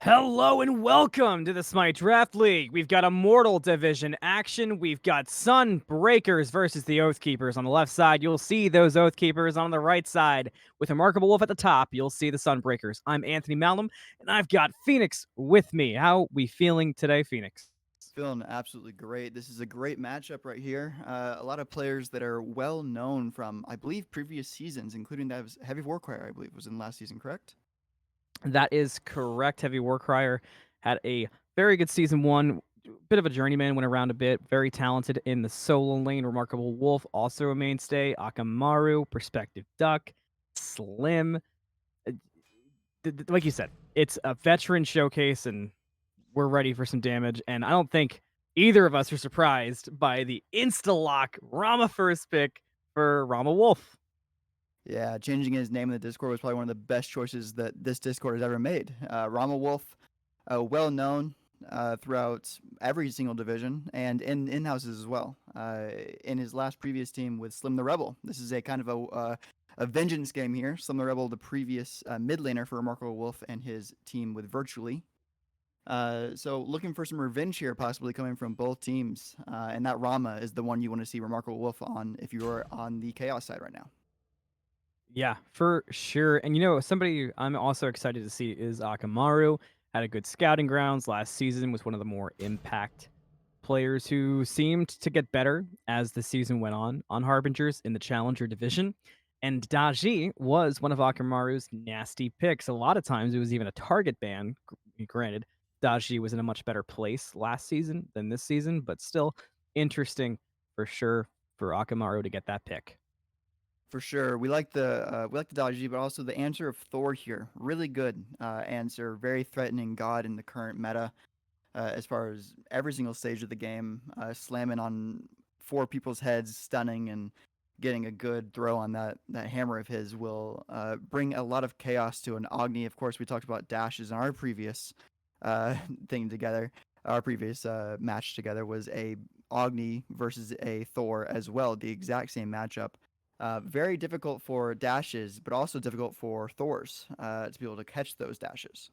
Hello and welcome to the Smite Draft League. We've got Immortal Division action. We've got Sunbreakers versus the Oathkeepers. On the left side, you'll see those Oathkeepers. On the right side, with RemarkableWolf at the top, you'll see the Sunbreakers. I'm Anthony Malum, and I've got Fenyx with me. How we feeling today, Fenyx? Feeling absolutely great. This is a great matchup right here. A lot of players that are well known from, I believe, previous seasons, including that of HeavyWarcrier, I believe, was in last season, correct? That is correct. HeavyWarcrier had a very good season one. Bit of a journeyman, went around a bit. Very talented in the solo lane. RemarkableWolf, also a mainstay. Akamaru, Perspective Duck, Slim. Uh, Like you said, it's a veteran showcase, and we're ready for some damage. And I don't think either of us are surprised by the insta-lock Rama first pick for Rama Wolf. Yeah, changing his name in the Discord was probably one of the best choices that this Discord has ever made. Rama Wolf, well known throughout every single division and in houses as well. In his last previous team with Slim the Rebel, this is a kind of a vengeance game here. Slim the Rebel, the previous mid laner for Remarkable Wolf and his team with Virtually. So looking for some revenge here, possibly coming from both teams, and that Rama is the one you want to see Remarkable Wolf on if you are on the Chaos side right now. Yeah, for sure. And somebody I'm also excited to see is Akamaru. Had a good scouting grounds last season, was one of the more impact players who seemed to get better as the season went on Harbingers in the Challenger division. And Daji was one of Akamaru's nasty picks. A lot of times it was even a target ban. Granted, Daji was in a much better place last season than this season, but still interesting for sure for Akamaru to get that pick. For sure, we like the Dodgy, but also the answer of Thor here, really good answer, very threatening god in the current meta. As far as every single stage of the game, slamming on four people's heads, stunning, and getting a good throw on that hammer of his will bring a lot of chaos to an Agni. Of course, we talked about dashes in our previous uh, thing together. Our previous match together was a Agni versus a Thor as well, the exact same matchup. Very difficult for dashes, but also difficult for Thors to be able to catch those dashes.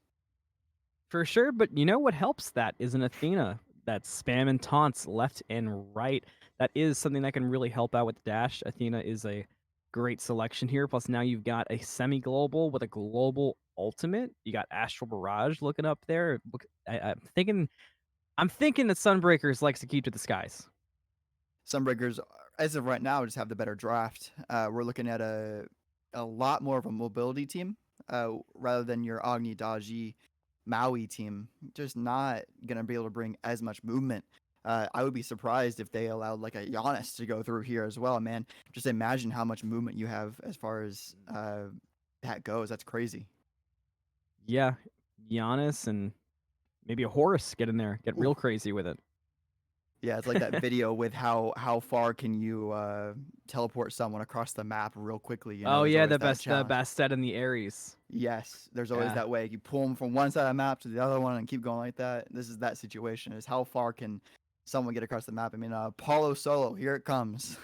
For sure, but you know what helps that is an Athena that's spamming taunts left and right. That is something that can really help out with the dash. Athena is a great selection here. Plus, now you've got a semi-global with a global ultimate. You got Astral Barrage looking up there. Look, I'm thinking that Sunbreakers likes to keep to the skies. Sunbreakers, as of right now, just have the better draft. We're looking at a lot more of a mobility team rather than your Agni Daji Maui team. Just not gonna be able to bring as much movement. I would be surprised if they allowed like a Giannis to go through here as well, man. Just imagine how much movement you have as far as that goes. That's crazy. Yeah, Giannis and maybe a Horus get in there, get Ooh. real crazy with it. Yeah, it's like that video with how far can you teleport someone across the map real quickly. Oh There's yeah, always that the challenge. best set in the Ares. Yes, there's always Yeah. that way. You pull them from one side of the map to the other one and keep going like that. This is that situation. Is how far can someone get across the map? I mean, Apollo Solo, here it comes.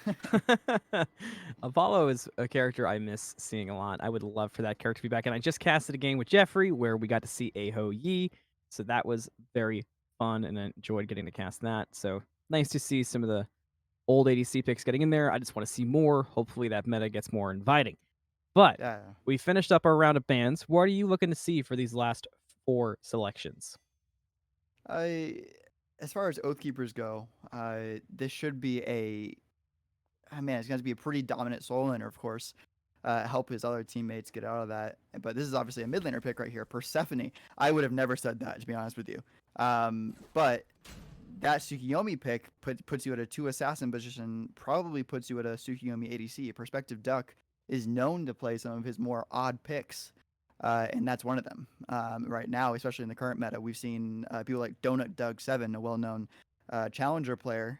Apollo is a character I miss seeing a lot. I would love for that character to be back. And I just casted a game with Jeffrey where we got to see Aho Yi. So that was very fun and I enjoyed getting to cast that. So nice to see some of the old ADC picks getting in there. I just want to see more. Hopefully that meta gets more inviting. But Yeah, we finished up our round of bans. What are you looking to see for these last four selections? I as far as Oathkeepers go, this should be man, it's going to be a pretty dominant solo laner, of course. Help his other teammates get out of that. But this is obviously a mid laner pick right here. Persephone. I would have never said that, to be honest with you. But that Tsukiyomi pick puts you at a 2 assassin position, probably puts you at a Tsukiyomi ADC. Perspective Duck is known to play some of his more odd picks. And that's one of them. Right now, especially in the current meta, we've seen people like Donut Doug 7, a well known challenger player,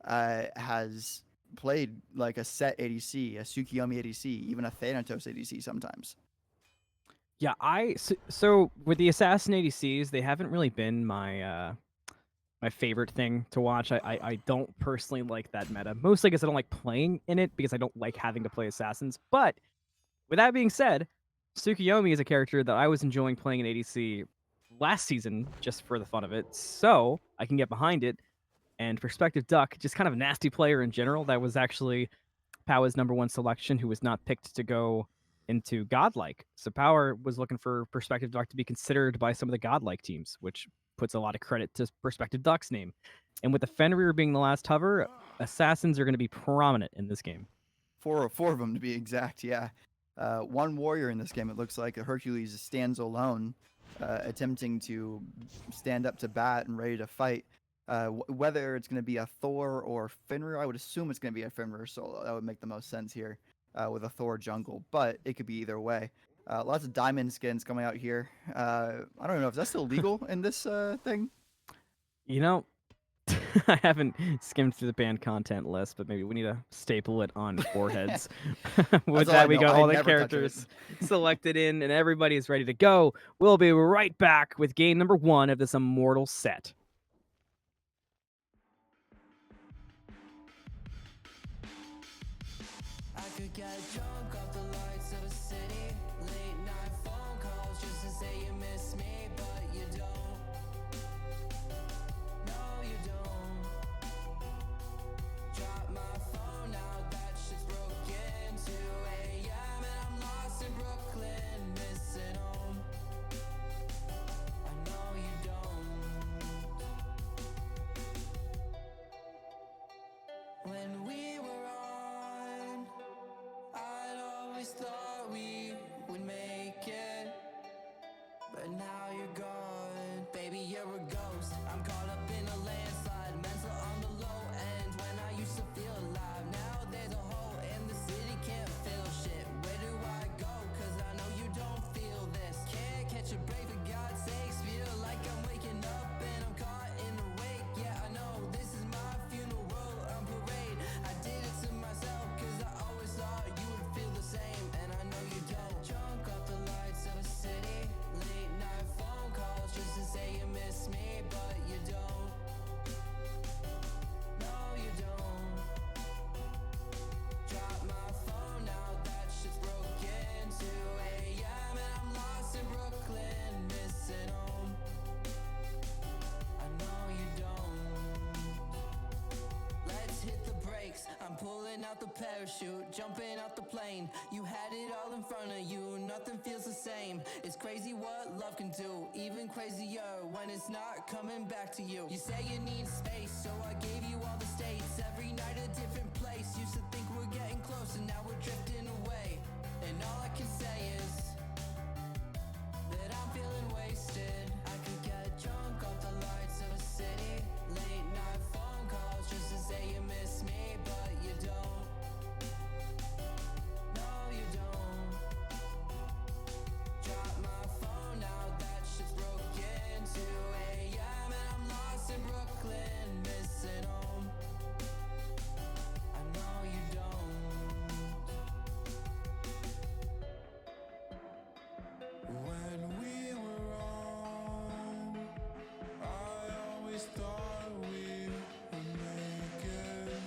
has played like a set ADC, a Tsukiyomi ADC, even a Thanatos ADC sometimes. Yeah, so with the assassin ADCs, they haven't really been my favorite thing to watch. I don't personally like that meta, mostly because I don't like playing in it because I don't like having to play assassins. But with that being said, Tsukiyomi is a character that I was enjoying playing in ADC last season just for the fun of it, so I can get behind it. And Perspective Duck, just kind of a nasty player in general. That was actually Power's #1 selection, who was not picked to go into Godlike. So Power was looking for Perspective Duck to be considered by some of the Godlike teams, which puts a lot of credit to Perspective Duck's name. And with the Fenrir being the last hover, assassins are going to be prominent in this game. Four of them to be exact. Yeah, one warrior in this game. It looks like a Hercules stands alone, attempting to stand up to bat and ready to fight. Whether it's going to be a Thor or Fenrir, I would assume it's going to be a Fenrir solo. That would make the most sense here with a Thor jungle, but it could be either way. Lots of diamond skins coming out here. I don't know if that's still legal in this thing. You know, I haven't skimmed through the banned content list, but maybe we need to staple it on foreheads. With that, we got all the characters selected in, and everybody is ready to go. We'll be right back with game number 1 of this Immortal set. I could get drunk off the lights of a city, late night phone calls just to say you miss me, but you don't. No, you don't. Drop my phone now, that shit's broken. 2 a.m. and I'm lost in Brooklyn, missing home. I know you don't. When we were on, I'd always thought we would make it, but now you're gone. Baby, you're a ghost. I'm caught up in a landslide, mental on the low end. When I used to feel alive, now there's a hole in the city, can't feel shit. Where do I go? Cause I know you don't feel this. Can't catch a break for God's sakes. Feel like I'm waking up and I'm caught in the wake. Yeah, I know this is my funeral on parade. I did it to myself cause I always thought you would feel the same, and I know you don't. Drunk off the lights of a city, late night phone calls just to say you miss me, but you don't. No, you don't. Drop my phone now, that shit's broken. 2 a.m. and I'm lost in Brooklyn, missing home. I know you don't. Let's hit the brakes. I'm pulling out the parachute, jumping out the plane. You had it all in front of you, nothing feels the same. It's crazy what love can do, even crazier when it's not coming back to you. You say you need space, so I gave you all the states. Every night a different place. Used to think we're getting close, and now we're drifting away. And all I can say is that I'm feeling wasted. I could get drunk off the lights of a city, late night phone calls just to say you miss me, but you don't. No, you don't. Drop my phone now, that shit's broken. 2 a.m. and I'm lost in Brooklyn, missing home. I know you don't. When we were on, I always thought we would make it.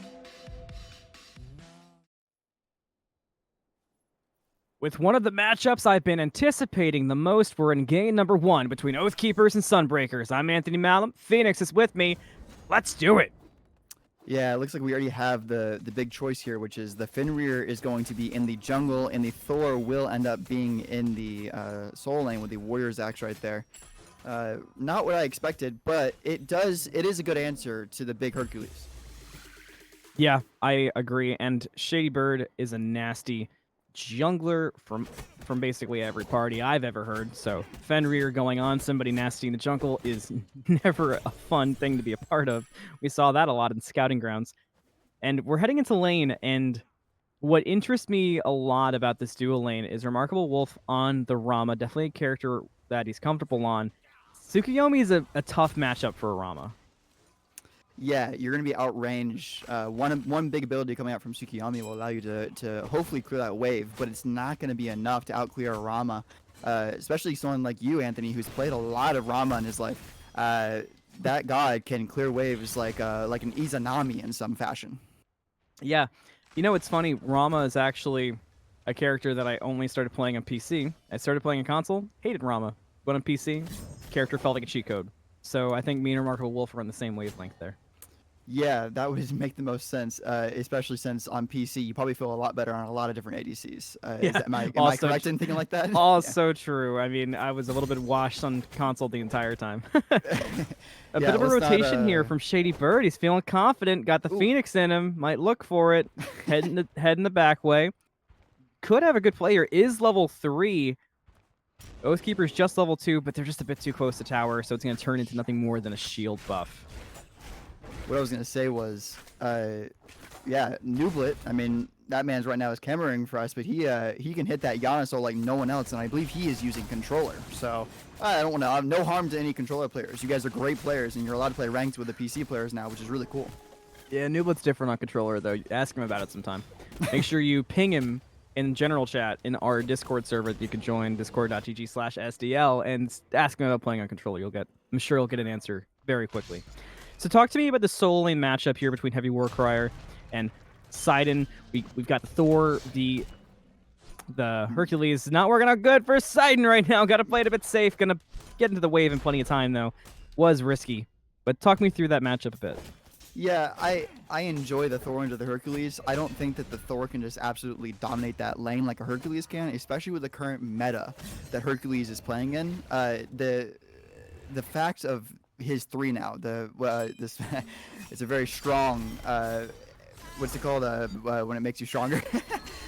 With one of the matchups I've been anticipating the most, we're in game number 1 between Oathkeepers and Sunbreakers. I'm Anthony Malum. Fenyx is with me. Let's do it. Yeah, it looks like we already have the big choice here, which is the Fenrir is going to be in the jungle, and the Thor will end up being in the soul lane with the Warrior's Axe right there. Not what I expected, but it is a good answer to the big Hercules. Yeah, I agree. And ShadyByrd is a nasty jungler from basically every party I've ever heard. So Fenrir going on somebody nasty in the jungle is never a fun thing to be a part of. We saw that a lot in scouting grounds. And we're heading into lane, and what interests me a lot about this dual lane is RemarkableWolf on the Rama, definitely a character that he's comfortable on. Tsukuyomi is a tough matchup for a Rama. Yeah, you're going to be outranged. One big ability coming out from Tsukuyomi will allow you to hopefully clear that wave, but it's not going to be enough to outclear a Rama, especially someone like you, Anthony, who's played a lot of Rama in his life. That god can clear waves like an Izanami in some fashion. Yeah. You know, it's funny. Rama is actually a character that I only started playing on PC. I started playing on console, hated Rama. but on PC, character felt like a cheat code. So I think me and Remarkable Wolf are on the same wavelength there. Yeah, that would make the most sense, especially since on PC you probably feel a lot better on a lot of different ADCs. Yeah, Am I also correct in thinking like that? Also true. I mean, I was a little bit washed on console the entire time. A Yeah, bit of a let's not, rotation here from ShadyByrd. He's feeling confident. Got the Ooh. Fenyx in him. Might look for it. Head in the back way. Could have a good player. Is level 3. Oathkeepers just level 2, but they're just a bit too close to tower, so it's going to turn into nothing more than a shield buff. What I was gonna say was, yeah, Nooblet. I mean, that man's right now is cammering for us, but he can hit that Yasuo like no one else, and I believe he is using controller. So I don't want to. No harm to any controller players. You guys are great players, and you're allowed to play ranked with the PC players now, which is really cool. Yeah, Nooblet's different on controller, though. Ask him about it sometime. Make sure you ping him in general chat in our Discord server that you can join, discord.gg/SDL, and ask him about playing on controller. I'm sure you'll get an answer very quickly. So talk to me about the solo lane matchup here between HeavyWarcrier and Poseidon. We've got the Thor, the Hercules. Not working out good for Poseidon right now. Got to play it a bit safe. Gonna get into the wave in plenty of time though. Was risky, but talk me through that matchup a bit. Yeah, I enjoy the Thor into the Hercules. I don't think that the Thor can just absolutely dominate that lane like a Hercules can, especially with the current meta that Hercules is playing in. The fact of his 3 now. This it's a very strong. What's it called? When it makes you stronger.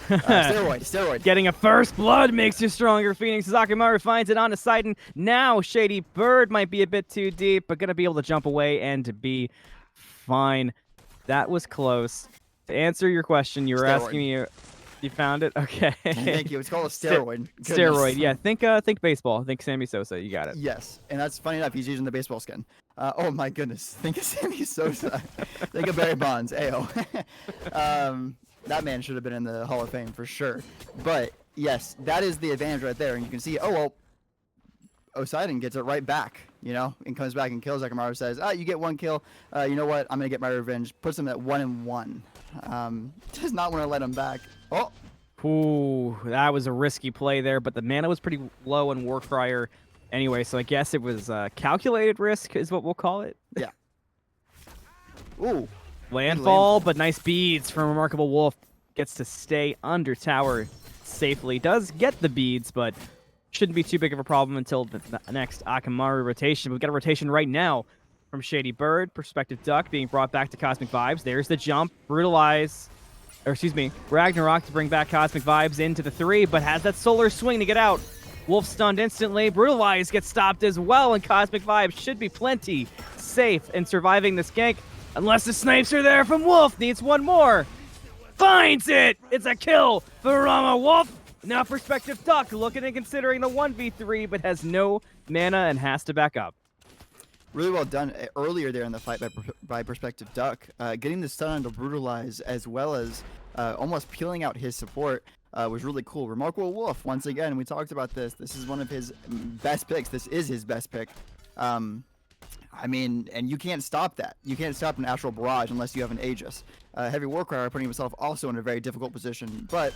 Steroid. Getting a first blood makes you stronger. Fenyx Akamaru finds it on Poseidon. Now ShadyByrd might be a bit too deep, but gonna be able to jump away and be fine. That was close. To answer your question, you were asking me. You found it? Okay. Thank you. It's called a steroid. Steroid. Yeah. Think baseball. Think Sammy Sosa. You got it. Yes, and that's funny enough. He's using the baseball skin. Oh my goodness. Think of Sammy Sosa. Think of Barry Bonds. Ayo. That man should have been in the Hall of Fame for sure. But yes, that is the advantage right there. And you can see, oh well, Poseidon gets it right back, you know, and comes back and kills. Akamaru says, you get 1 kill. You know what? I'm gonna get my revenge. Puts him at 1-1. Does not want to let him back. Oh. Ooh, that was a risky play there, but the mana was pretty low on Warcrier anyway, so I guess it was calculated risk is what we'll call it. Yeah. Ooh. Landfall, but nice beads from RemarkableWolf. Gets to stay under tower safely. Does get the beads, but shouldn't be too big of a problem until the next Akamaru rotation. We've got a rotation right now from ShadyByrd. Perspective Duck being brought back to CosmicVibez. There's the jump. Brutalize. Or excuse me, Ragnarok to bring back CosmicVibez into the 3, but has that solar swing to get out. Wolf stunned instantly. Brutalize gets stopped as well, and CosmicVibez should be plenty safe in surviving this gank. Unless the snipes are there from Wolf. Needs 1 more. Finds it! It's a kill for Rama Wolf. Now Perspective Duck looking and considering the 1v3, but has no mana and has to back up. Really well done earlier there in the fight by Perspective Duck. Getting the stun on to Brutalize as well as almost peeling out his support was really cool. RemarkableWolf, once again, we talked about this. This is one of his best picks. This is his best pick. I mean, and you can't stop that. You can't stop an Astral Barrage unless you have an Aegis. HeavyWarcrier putting himself also in a very difficult position, but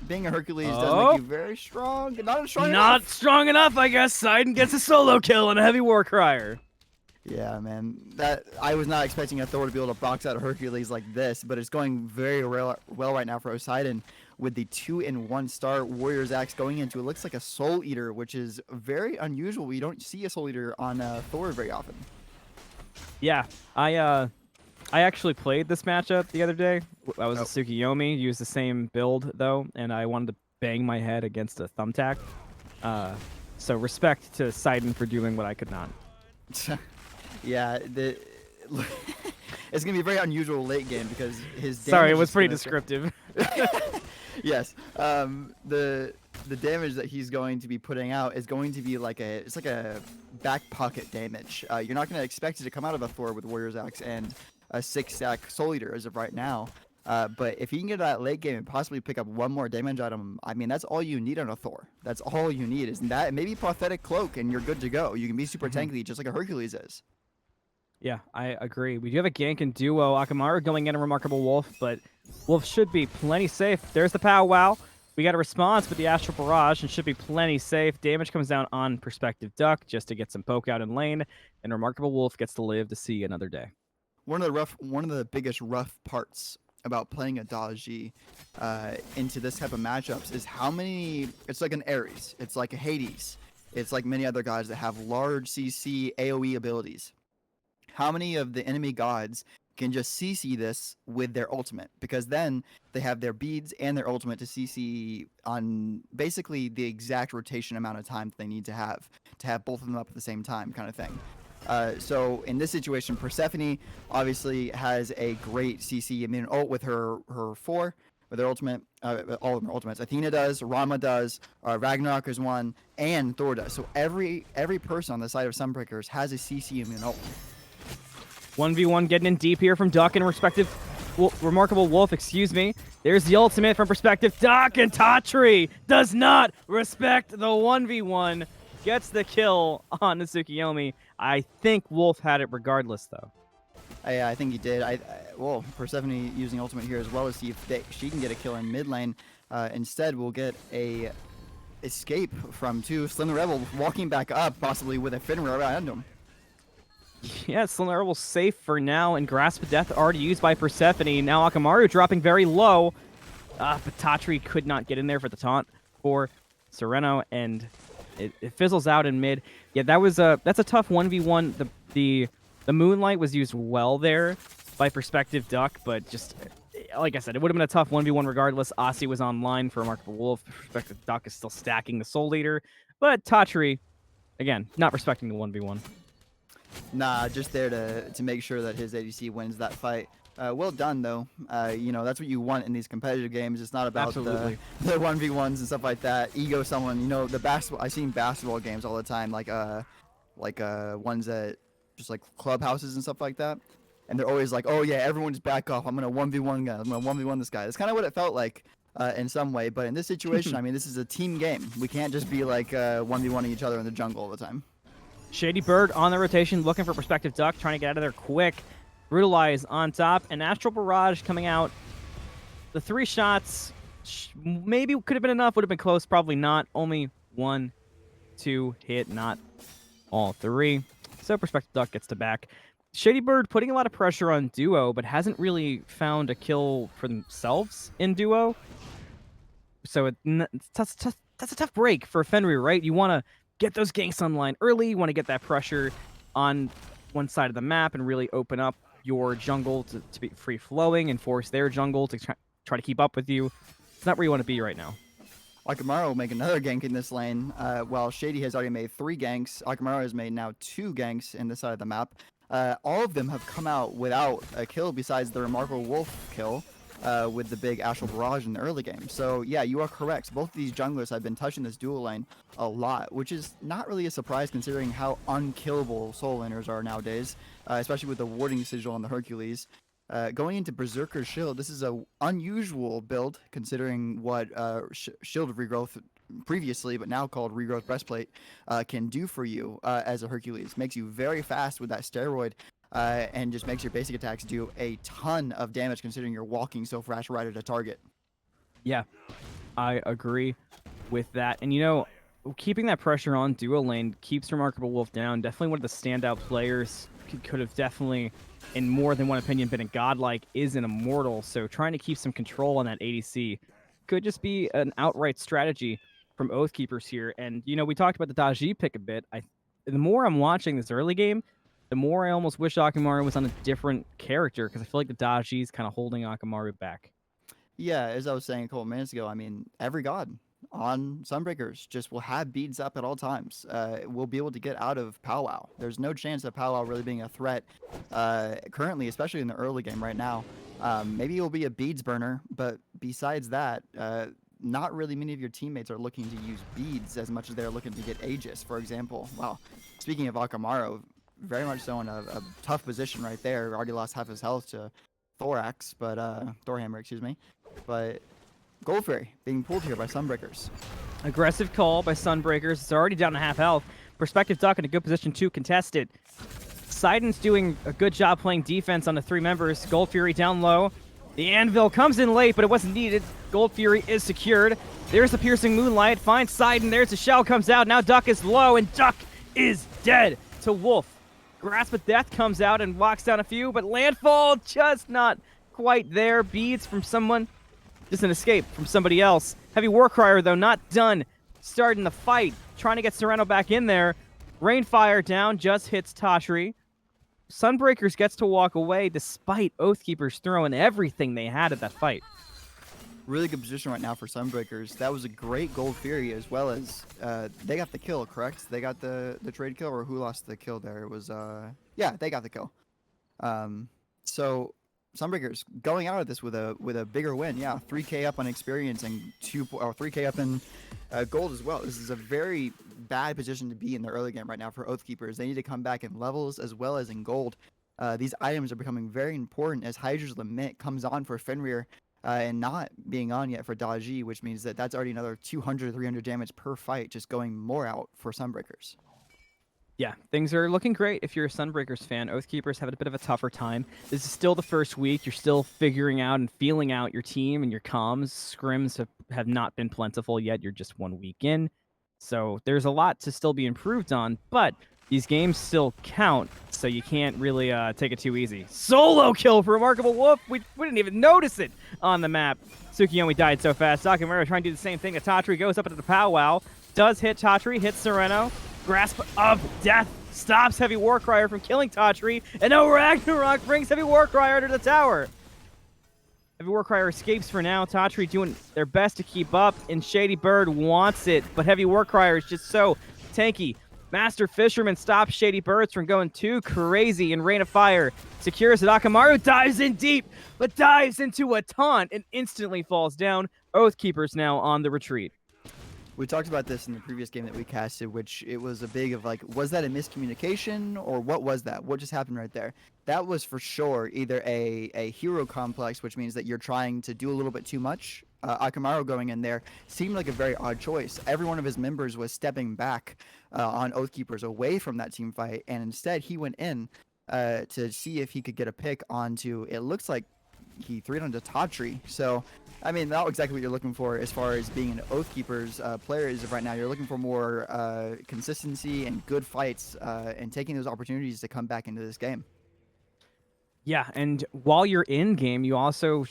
being a Hercules does make you very strong. Not strong enough, I guess. Poseidon gets a solo kill on a HeavyWarcrier. Yeah, man. That I was not expecting a Thor to be able to box out a Hercules like this, but it's going very well right now for Poseidon with the 2-in-1 star Warrior's Axe going into. It looks like a Soul Eater, which is very unusual. We don't see a Soul Eater on Thor very often. Yeah, I actually played this matchup the other day. I was a Tsukiyomi, used the same build though, and I wanted to bang my head against a thumbtack. So respect to Poseidon for doing what I could not. Yeah, it's gonna be a very unusual late game because his. Sorry, it was pretty descriptive. Yes, the damage that he's going to be putting out is going to be like it's like a back pocket damage. You're not gonna expect it to come out of a Thor with Warrior's Axe and a 6-stack Soul Eater as of right now. But if you can get that late game and possibly pick up 1 more damage item, I mean, that's all you need on a Thor. That's all you need is that, maybe Prophetic Cloak, and you're good to go. You can be super tanky just like a Hercules is. Yeah, I agree. We do have a gank and duo. Akamaru going in a RemarkableWolf, but Wolf should be plenty safe. There's the powwow. We got a response with the Astral Barrage and should be plenty safe. Damage comes down on Perspective Duck just to get some poke out in lane, and Remarkable Wolf gets to live to see another day. One of the biggest rough parts about playing a Daji into this type of matchups is how many. It's like an Ares. It's like a Hades. It's like many other gods that have large CC AOE abilities. How many of the enemy gods can just CC this with their ultimate? Because then they have their beads and their ultimate to CC on basically the exact rotation amount of time that they need to have both of them up at the same time, kind of thing. So in this situation, Persephone obviously has a great CC immune ult with her 4 with her ultimate, all of her ultimates. Athena does, Rama does, Ragnarok is one, and Thor does. So every person on the side of Sunbreakers has a CC immune ult. 1v1 getting in deep here from Duck and Remarkable Wolf, excuse me. There's the ultimate from Perspective Duck, and Tatri does not respect the 1v1. Gets the kill on the Tsukiyomi. I think Wolf had it regardless, though. I think he did. Well, Persephone using ultimate here as well to see if she can get a kill in mid lane. Instead, we'll get a escape from Slim the Rebel walking back up, possibly with a Fenrir around him. Yeah, Slim the Rebel safe for now, and Grasp of Death already used by Persephone. Now Akamaru dropping very low, but Tatri could not get in there for the taunt for Sereno, and it fizzles out in mid. Yeah, that's a tough 1v1. The Moonlight was used well there by Perspective Duck, but just like I said, it would have been a tough 1v1 regardless. Aussie was online for Remarkable Wolf. Perspective Duck is still stacking the Soul Leader, but Tatri, again, not respecting the 1v1. Nah, just there to make sure that his ADC wins that fight. Well done, though. That's what you want in these competitive games. It's not about the 1v1s and stuff like that. Ego someone, the basketball. I've seen basketball games all the time, like ones that just like clubhouses and stuff like that. And they're always like, oh yeah, everyone just back off. I'm gonna 1v1 guy. I'm gonna 1v1 this guy. That's kind of what it felt like in some way. But in this situation, I mean, this is a team game. We can't just be like 1v1ing each other in the jungle all the time. ShadyByrd on the rotation, looking for Perspective Duck, trying to get out of there quick. Brutalize on top, and Astral Barrage coming out. The 3 shots maybe could have been enough, would have been close, probably not. Only 1, 2 hit, not all 3. So Perspective Duck gets to back. ShadyByrd putting a lot of pressure on Duo, but hasn't really found a kill for themselves in Duo. So that's a tough break for Fenrir, right? You want to get those ganks online early. You want to get that pressure on one side of the map and really open up your jungle to be free-flowing and force their jungle to try to keep up with you. It's not where you want to be right now. Akamaru will make another gank in this lane, while Shady has already made 3 ganks. Akamaru has made now 2 ganks in this side of the map. All of them have come out without a kill besides the Remarkable Wolf kill with the big Astral Barrage in the early game. So yeah, you are correct. Both of these junglers have been touching this dual lane a lot, which is not really a surprise considering how unkillable soul laners are nowadays, especially with the warding sigil on the Hercules. Going into Berserker's Shield, this is a unusual build considering what Shield of Regrowth previously, but now called Regrowth Breastplate, can do for you as a Hercules. Makes you very fast with that steroid, and just makes your basic attacks do a ton of damage considering you're walking so fast right at a target. Yeah, I agree with that. And keeping that pressure on duo lane keeps Remarkable Wolf down. Definitely one of the standout players. Could have definitely, in more than one opinion, been a godlike, is an Immortal. So trying to keep some control on that ADC could just be an outright strategy from Oathkeepers here. And, we talked about the Daji pick a bit. The more I'm watching this early game, the more I almost wish Akamaru was on a different character, because I feel like the Daji is kind of holding Akamaru back. Yeah, as I was saying a couple minutes ago, I mean, every god on Sunbreakers just will have beads up at all times. We'll be able to get out of powwow. There's no chance of powwow really being a threat currently, especially in the early game right now. Maybe it'll be a beads burner, but besides that, not really many of your teammates are looking to use beads as much as they're looking to get Aegis, for example. Wow, speaking of Akamaru, very much so in a tough position right there. Already lost half his health to Thorax, but Thorhammer, excuse me. But Gold Fairy being pulled here by Sunbreakers. Aggressive call by Sunbreakers. It's already down to half health. Perspective Duck in a good position to contest it. Poseidon's doing a good job playing defense on the 3 members. Gold Fury down low. The anvil comes in late, but it wasn't needed. Gold Fury is secured. There's the piercing moonlight. Finds Poseidon. There's the shell comes out. Now Duck is low, and Duck is dead to Wolf. Grasp of Death comes out and locks down a few, but Landfall just not quite there. Beads from someone. Just an escape from somebody else. HeavyWarcrier, though, not done. Starting the fight. Trying to get Sereno back in there. Rainfire down. Just hits Tatri. Sunbreakers gets to walk away despite Oathkeepers throwing everything they had at that fight. Really good position right now for Sunbreakers. That was a great Gold Fury, as well as they got the kill, correct? They got the trade kill, or who lost the kill there? It was yeah, they got the kill. So Sunbreakers going out of this with a bigger win. Yeah, 3K up on experience and 3K up in gold as well. This is a very bad position to be in the early game right now for Oathkeepers. They need to come back in levels as well as in gold. These items are becoming very important as Hydra's Lament comes on for Fenrir. And not being on yet for Daji, which means that that's already another 200, 300 damage per fight, just going more out for Sunbreakers. Yeah, things are looking great if you're a Sunbreakers fan. Oathkeepers have a bit of a tougher time. This is still the first week. You're still figuring out and feeling out your team and your comms. Scrims have not been plentiful yet. You're just 1 week in. So there's a lot to still be improved on, but these games still count, so you can't really take it too easy. Solo kill for RemarkableWolf. We didn't even notice it on the map. Tsukiyomi died so fast. Sakamura trying to do the same thing. Tatri goes up into the powwow. Does hit Tatri, hits Sereno. Grasp of Death stops HeavyWarcrier from killing Tatri. And now Ragnarok brings HeavyWarcrier to the tower. HeavyWarcrier escapes for now. Tatri doing their best to keep up, and ShadyByrd wants it, but HeavyWarcrier is just so tanky. Master Fisherman stops ShadyByrd from going too crazy, and Rain of Fire secures it. Akamaru dives in deep, but dives into a taunt and instantly falls down. Oathkeepers now on the retreat. We talked about this in the previous game that we casted, which it was a big of like, was that a miscommunication or what was that? What just happened right there? That was for sure either a hero complex, which means that you're trying to do a little bit too much. Akamaru going in there seemed like a very odd choice. Every one of his members was stepping back on Oathkeepers away from that team fight, and instead he went in to see if he could get a pick onto, it looks like he 3'd onto Tatri. So, I mean, not exactly what you're looking for as far as being an Oathkeepers player as of right now. You're looking for more consistency and good fights and taking those opportunities to come back into this game. Yeah, and while you're in game, you also,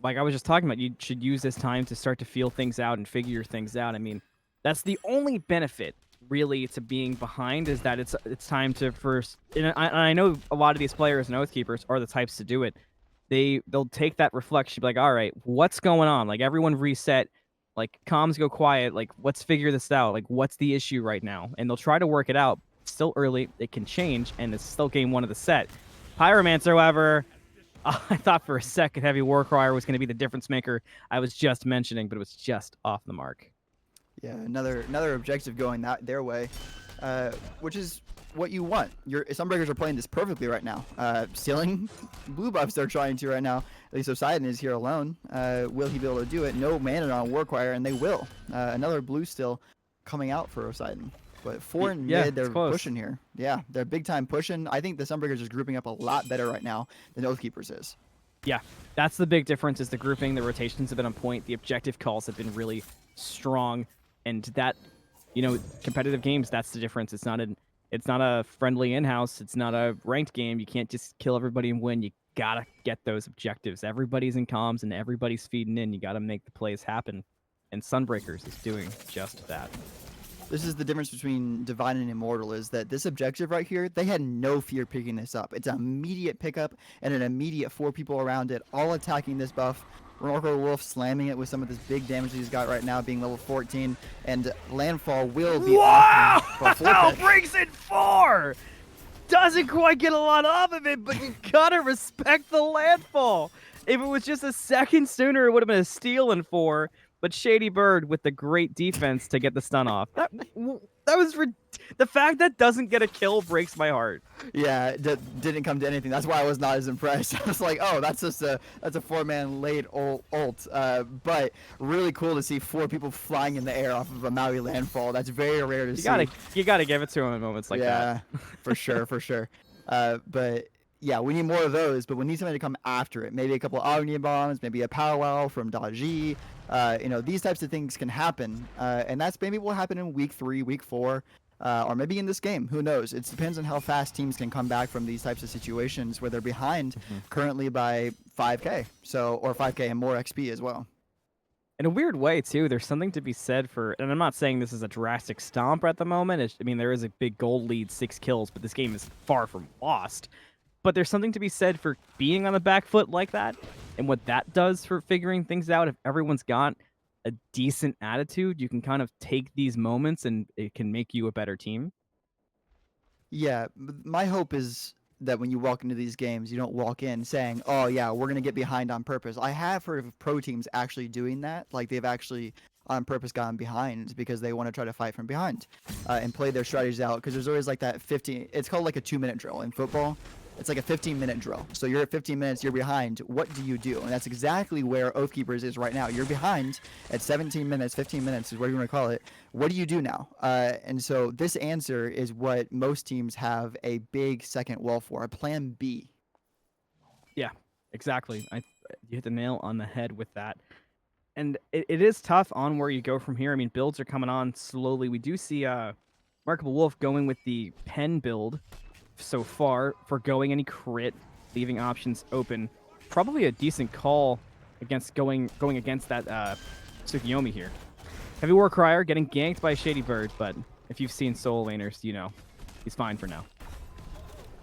like I was just talking about, you should use this time to start to feel things out and figure things out. I mean, that's the only benefit really to being behind, is that it's time to first, and I know a lot of these players and Oathkeepers are the types to do it. They'll take that reflection, be like, all right, what's going on? Like, everyone reset, like comms go quiet, like let's figure this out. Like, what's the issue right now? And they'll try to work it out. Still early, it can change, and it's still game one of the set. Pyromancer, however, I thought for a second HeavyWarcrier was going to be the difference maker I was just mentioning, but it was just off the mark. Yeah, another objective going their way, which is what you want. Sunbreakers are playing this perfectly right now. Stealing blue buffs they're trying to right now. At least Poseidon is here alone. Will he be able to do it? No mana on Warcrier, and they will. Another blue still coming out for Poseidon. But 4 in mid, they're pushing here. Yeah, they're big time pushing. I think the Sunbreakers is grouping up a lot better right now than Oathkeepers is. Yeah, that's the big difference, is the grouping. The rotations have been on point. The objective calls have been really strong. And that, you know, competitive games, that's the difference. It's not a friendly in-house. It's not a ranked game. You can't just kill everybody and win. You gotta get those objectives. Everybody's in comms and everybody's feeding in. You gotta make the plays happen. And Sunbreakers is doing just that. This is the difference between Divine and Immortal, is that this objective right here, they had no fear picking this up. It's an immediate pickup and an immediate 4 people around it, all attacking this buff. RemarkableWolf slamming it with some of this big damage he's got right now, being level 14, and Landfall will be wow! Brings in 4! Doesn't quite get a lot off of it, but you gotta respect the Landfall. If it was just a second sooner, it would have been a steal in 4. But ShadyByrd with the great defense to get the stun off. That was the fact that doesn't get a kill breaks my heart. Yeah, didn't come to anything. That's why I was not as impressed. I was like, oh, that's a 4-man late ult. But really cool to see 4 people flying in the air off of a Maui Landfall. That's very rare to see. You gotta give it to him in moments like that. Yeah, for sure, for sure. But Yeah, we need more of those, but we need somebody to come after it. Maybe a couple of Agni bombs, maybe a powwow from Daji. These types of things can happen, and that's maybe what happened in week 3, week 4, or maybe in this game. Who knows? It depends on how fast teams can come back from these types of situations where they're behind currently by 5K, or 5K and more XP as well. In a weird way, too, there's something to be said for, and I'm not saying this is a drastic stomp at the moment. There is a big gold lead, 6 kills, but this game is far from lost. But there's something to be said for being on the back foot like that and what that does for figuring things out. If everyone's got a decent attitude, you can kind of take these moments and it can make you a better team. Yeah, my hope is that when you walk into these games, you don't walk in saying, "Oh yeah, we're gonna get behind on purpose." I have heard of pro teams actually doing that, like they've actually on purpose gotten behind because they want to try to fight from behind and play their strategies out. Because there's always like that 15. It's called like a 2-minute drill in football. It's like a 15-minute drill. So you're at 15 minutes, you're behind. What do you do? And that's exactly where Oathkeepers is right now. You're behind at 17 minutes, 15 minutes is what you want to call it. What do you do now? And so this answer is what most teams have a big second wall for, a plan B. Yeah, exactly. You hit the nail on the head with that. And it is tough on where you go from here. Builds are coming on slowly. We do see RemarkableWolf going with the pen build so far, forgoing any crit, leaving options open. Probably a decent call against going against that Tsukiyomi here. HeavyWarcrier getting ganked by ShadyByrd, but if you've seen solo laners, you know he's fine for now.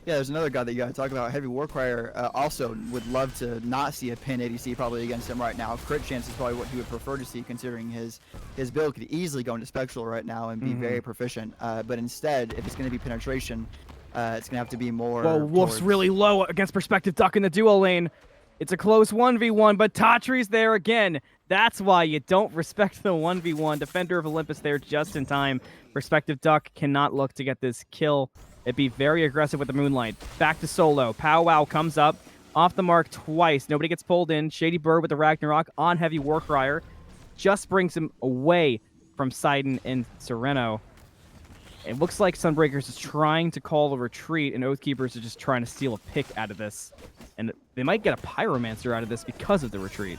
Yeah, there's another guy that you got to talk about. HeavyWarcrier also would love to not see a pin ADC probably against him right now. Crit chance is probably what he would prefer to see, considering his build could easily go into Spectral right now and be very proficient. But instead, if it's going to be penetration, it's going to have to be more. Well, Wolf's really low against Perspective Duck in the duo lane. It's a close 1v1, but Tatri's there again. That's why you don't respect the 1v1. Defender of Olympus there just in time. Perspective Duck cannot look to get this kill. It'd be very aggressive with the Moonlight. Back to solo. Powwow comes up. Off the mark twice. Nobody gets pulled in. ShadyByrd with the Ragnarok on HeavyWarcrier. Just brings him away from Poseidon and Sereno. It looks like Sunbreakers is trying to call a retreat, and Oathkeepers are just trying to steal a pick out of this. And they might get a Pyromancer out of this because of the retreat.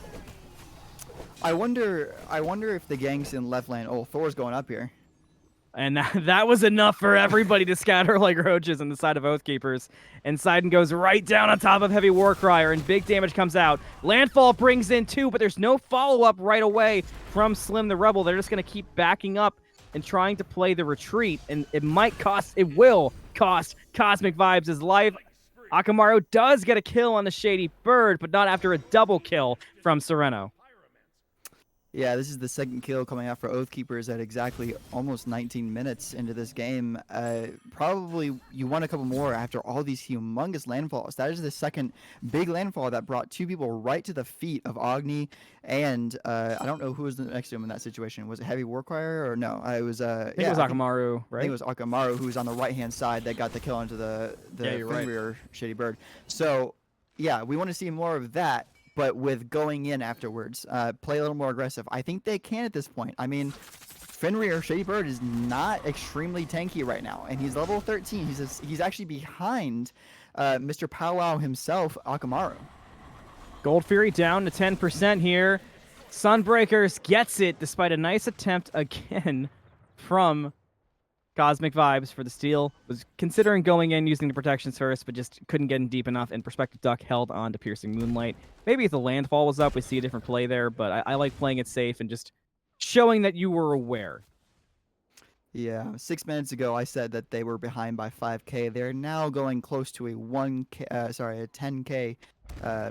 I wonder if the ganks in left lane. Oh, Thor's going up here. And that was enough for everybody to scatter like roaches on the side of Oathkeepers. And Poseidon goes right down on top of HeavyWarcrier, and big damage comes out. Landfall brings in 2, but there's no follow-up right away from Slim the Rebel. They're just going to keep backing up and trying to play the retreat, and it will cost CosmicVibez his life. Akamaru does get a kill on the ShadyByrd, but not after a double kill from Sereno. Yeah, this is the second kill coming out for Oathkeepers at exactly almost 19 minutes into this game. Probably you want a couple more after all these humongous landfalls. That is the second big landfall that brought 2 people right to the feet of Agni, and I don't know who was next to him in that situation. Was it HeavyWarcrier or no? It was I think it was Akamaru, right? I think it was Akamaru who was on the right-hand side that got the kill onto the rear ShadyByrd. So, yeah, we want to see more of that, but with going in afterwards, play a little more aggressive. I think they can at this point. Fenrir, ShadyByrd is not extremely tanky right now, and he's level 13. He's actually behind Mr. Powwow himself, Akamaru. Gold Fury down to 10% here. Sunbreakers gets it despite a nice attempt again from CosmicVibez for the steal. Was considering going in using the protections first, but just couldn't get in deep enough, and Perspective Duck held on to Piercing Moonlight. Maybe if the landfall was up, we see a different play there, but I like playing it safe and just showing that you were aware. Yeah, 6 minutes ago I said that they were behind by 5K. They're now going close to a 10K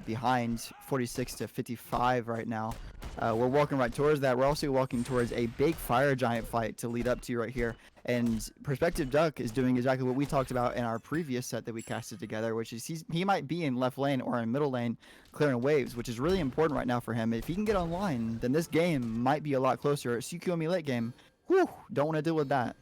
behind, 46 to 55 right now. We're walking right towards that. We're also walking towards a big fire giant fight to lead up to right here. And Perspective Duck is doing exactly what we talked about in our previous set that we casted together, which is he might be in left lane or in middle lane clearing waves, which is really important right now for him. If he can get online, then this game might be a lot closer. Tsukiyomi late game, whew, don't want to deal with that.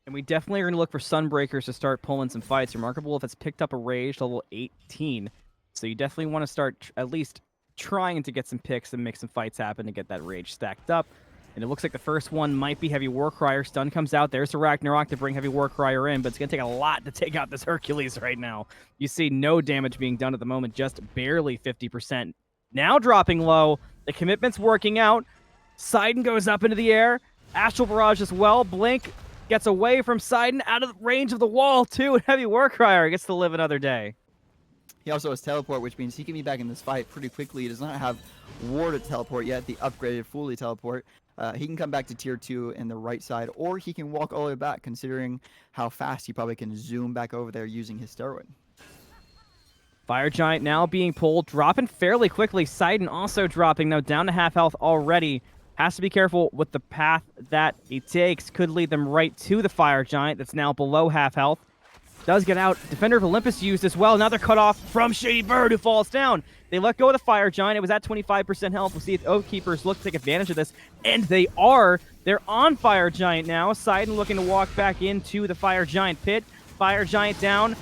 And we definitely are going to look for Sunbreakers to start pulling some fights. RemarkableWolf has picked up a Rage level 18, so you definitely want to start at least trying to get some picks and make some fights happen to get that Rage stacked up. And it looks like the first one might be HeavyWarcrier. Stun comes out. There's the Ragnarok to bring HeavyWarcrier in, but it's going to take a lot to take out this Hercules right now. You see no damage being done at the moment, just barely 50%. Now dropping low. The commitment's working out. Poseidon goes up into the air. Astral Barrage as well. Blink gets away from Poseidon, out of range of the wall, too. And HeavyWarcrier gets to live another day. He also has teleport, which means he can be back in this fight pretty quickly. He does not have War to teleport yet, the upgraded fully teleport. He can come back to tier 2 in the right side, or he can walk all the way back, considering how fast he probably can zoom back over there using his steroid. Fire Giant now being pulled, dropping fairly quickly. Poseidon also dropping, though, down to half health already. Has to be careful with the path that he takes. Could lead them right to the Fire Giant that's now below half health. Does get out. Defender of Olympus used as well. Now they're cut off from ShadyByrd, who falls down. They let go of the Fire Giant. It was at 25% health. We'll see if Oathkeepers look to take advantage of this. And they are. They're on Fire Giant now. Poseidon looking to walk back into the Fire Giant pit. Fire Giant down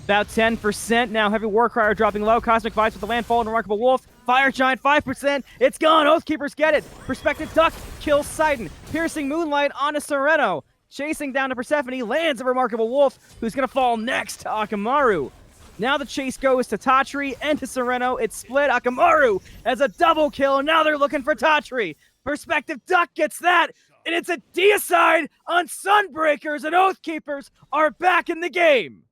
about 10%. Now HeavyWarcrier dropping low. CosmicVibez with the landfall and RemarkableWolf. Fire Giant 5%. It's gone. Oathkeepers get it. Perspective Duck kills Poseidon. Piercing Moonlight onto Sereno. Chasing down to Persephone, lands a RemarkableWolf, who's going to fall next to Akamaru. Now the chase goes to Tatri and to Sereno. It's split. Akamaru has a double kill. Now they're looking for Tatri. Perspective Duck gets that, and it's a deicide on Sunbreakers, and Oathkeepers are back in the game.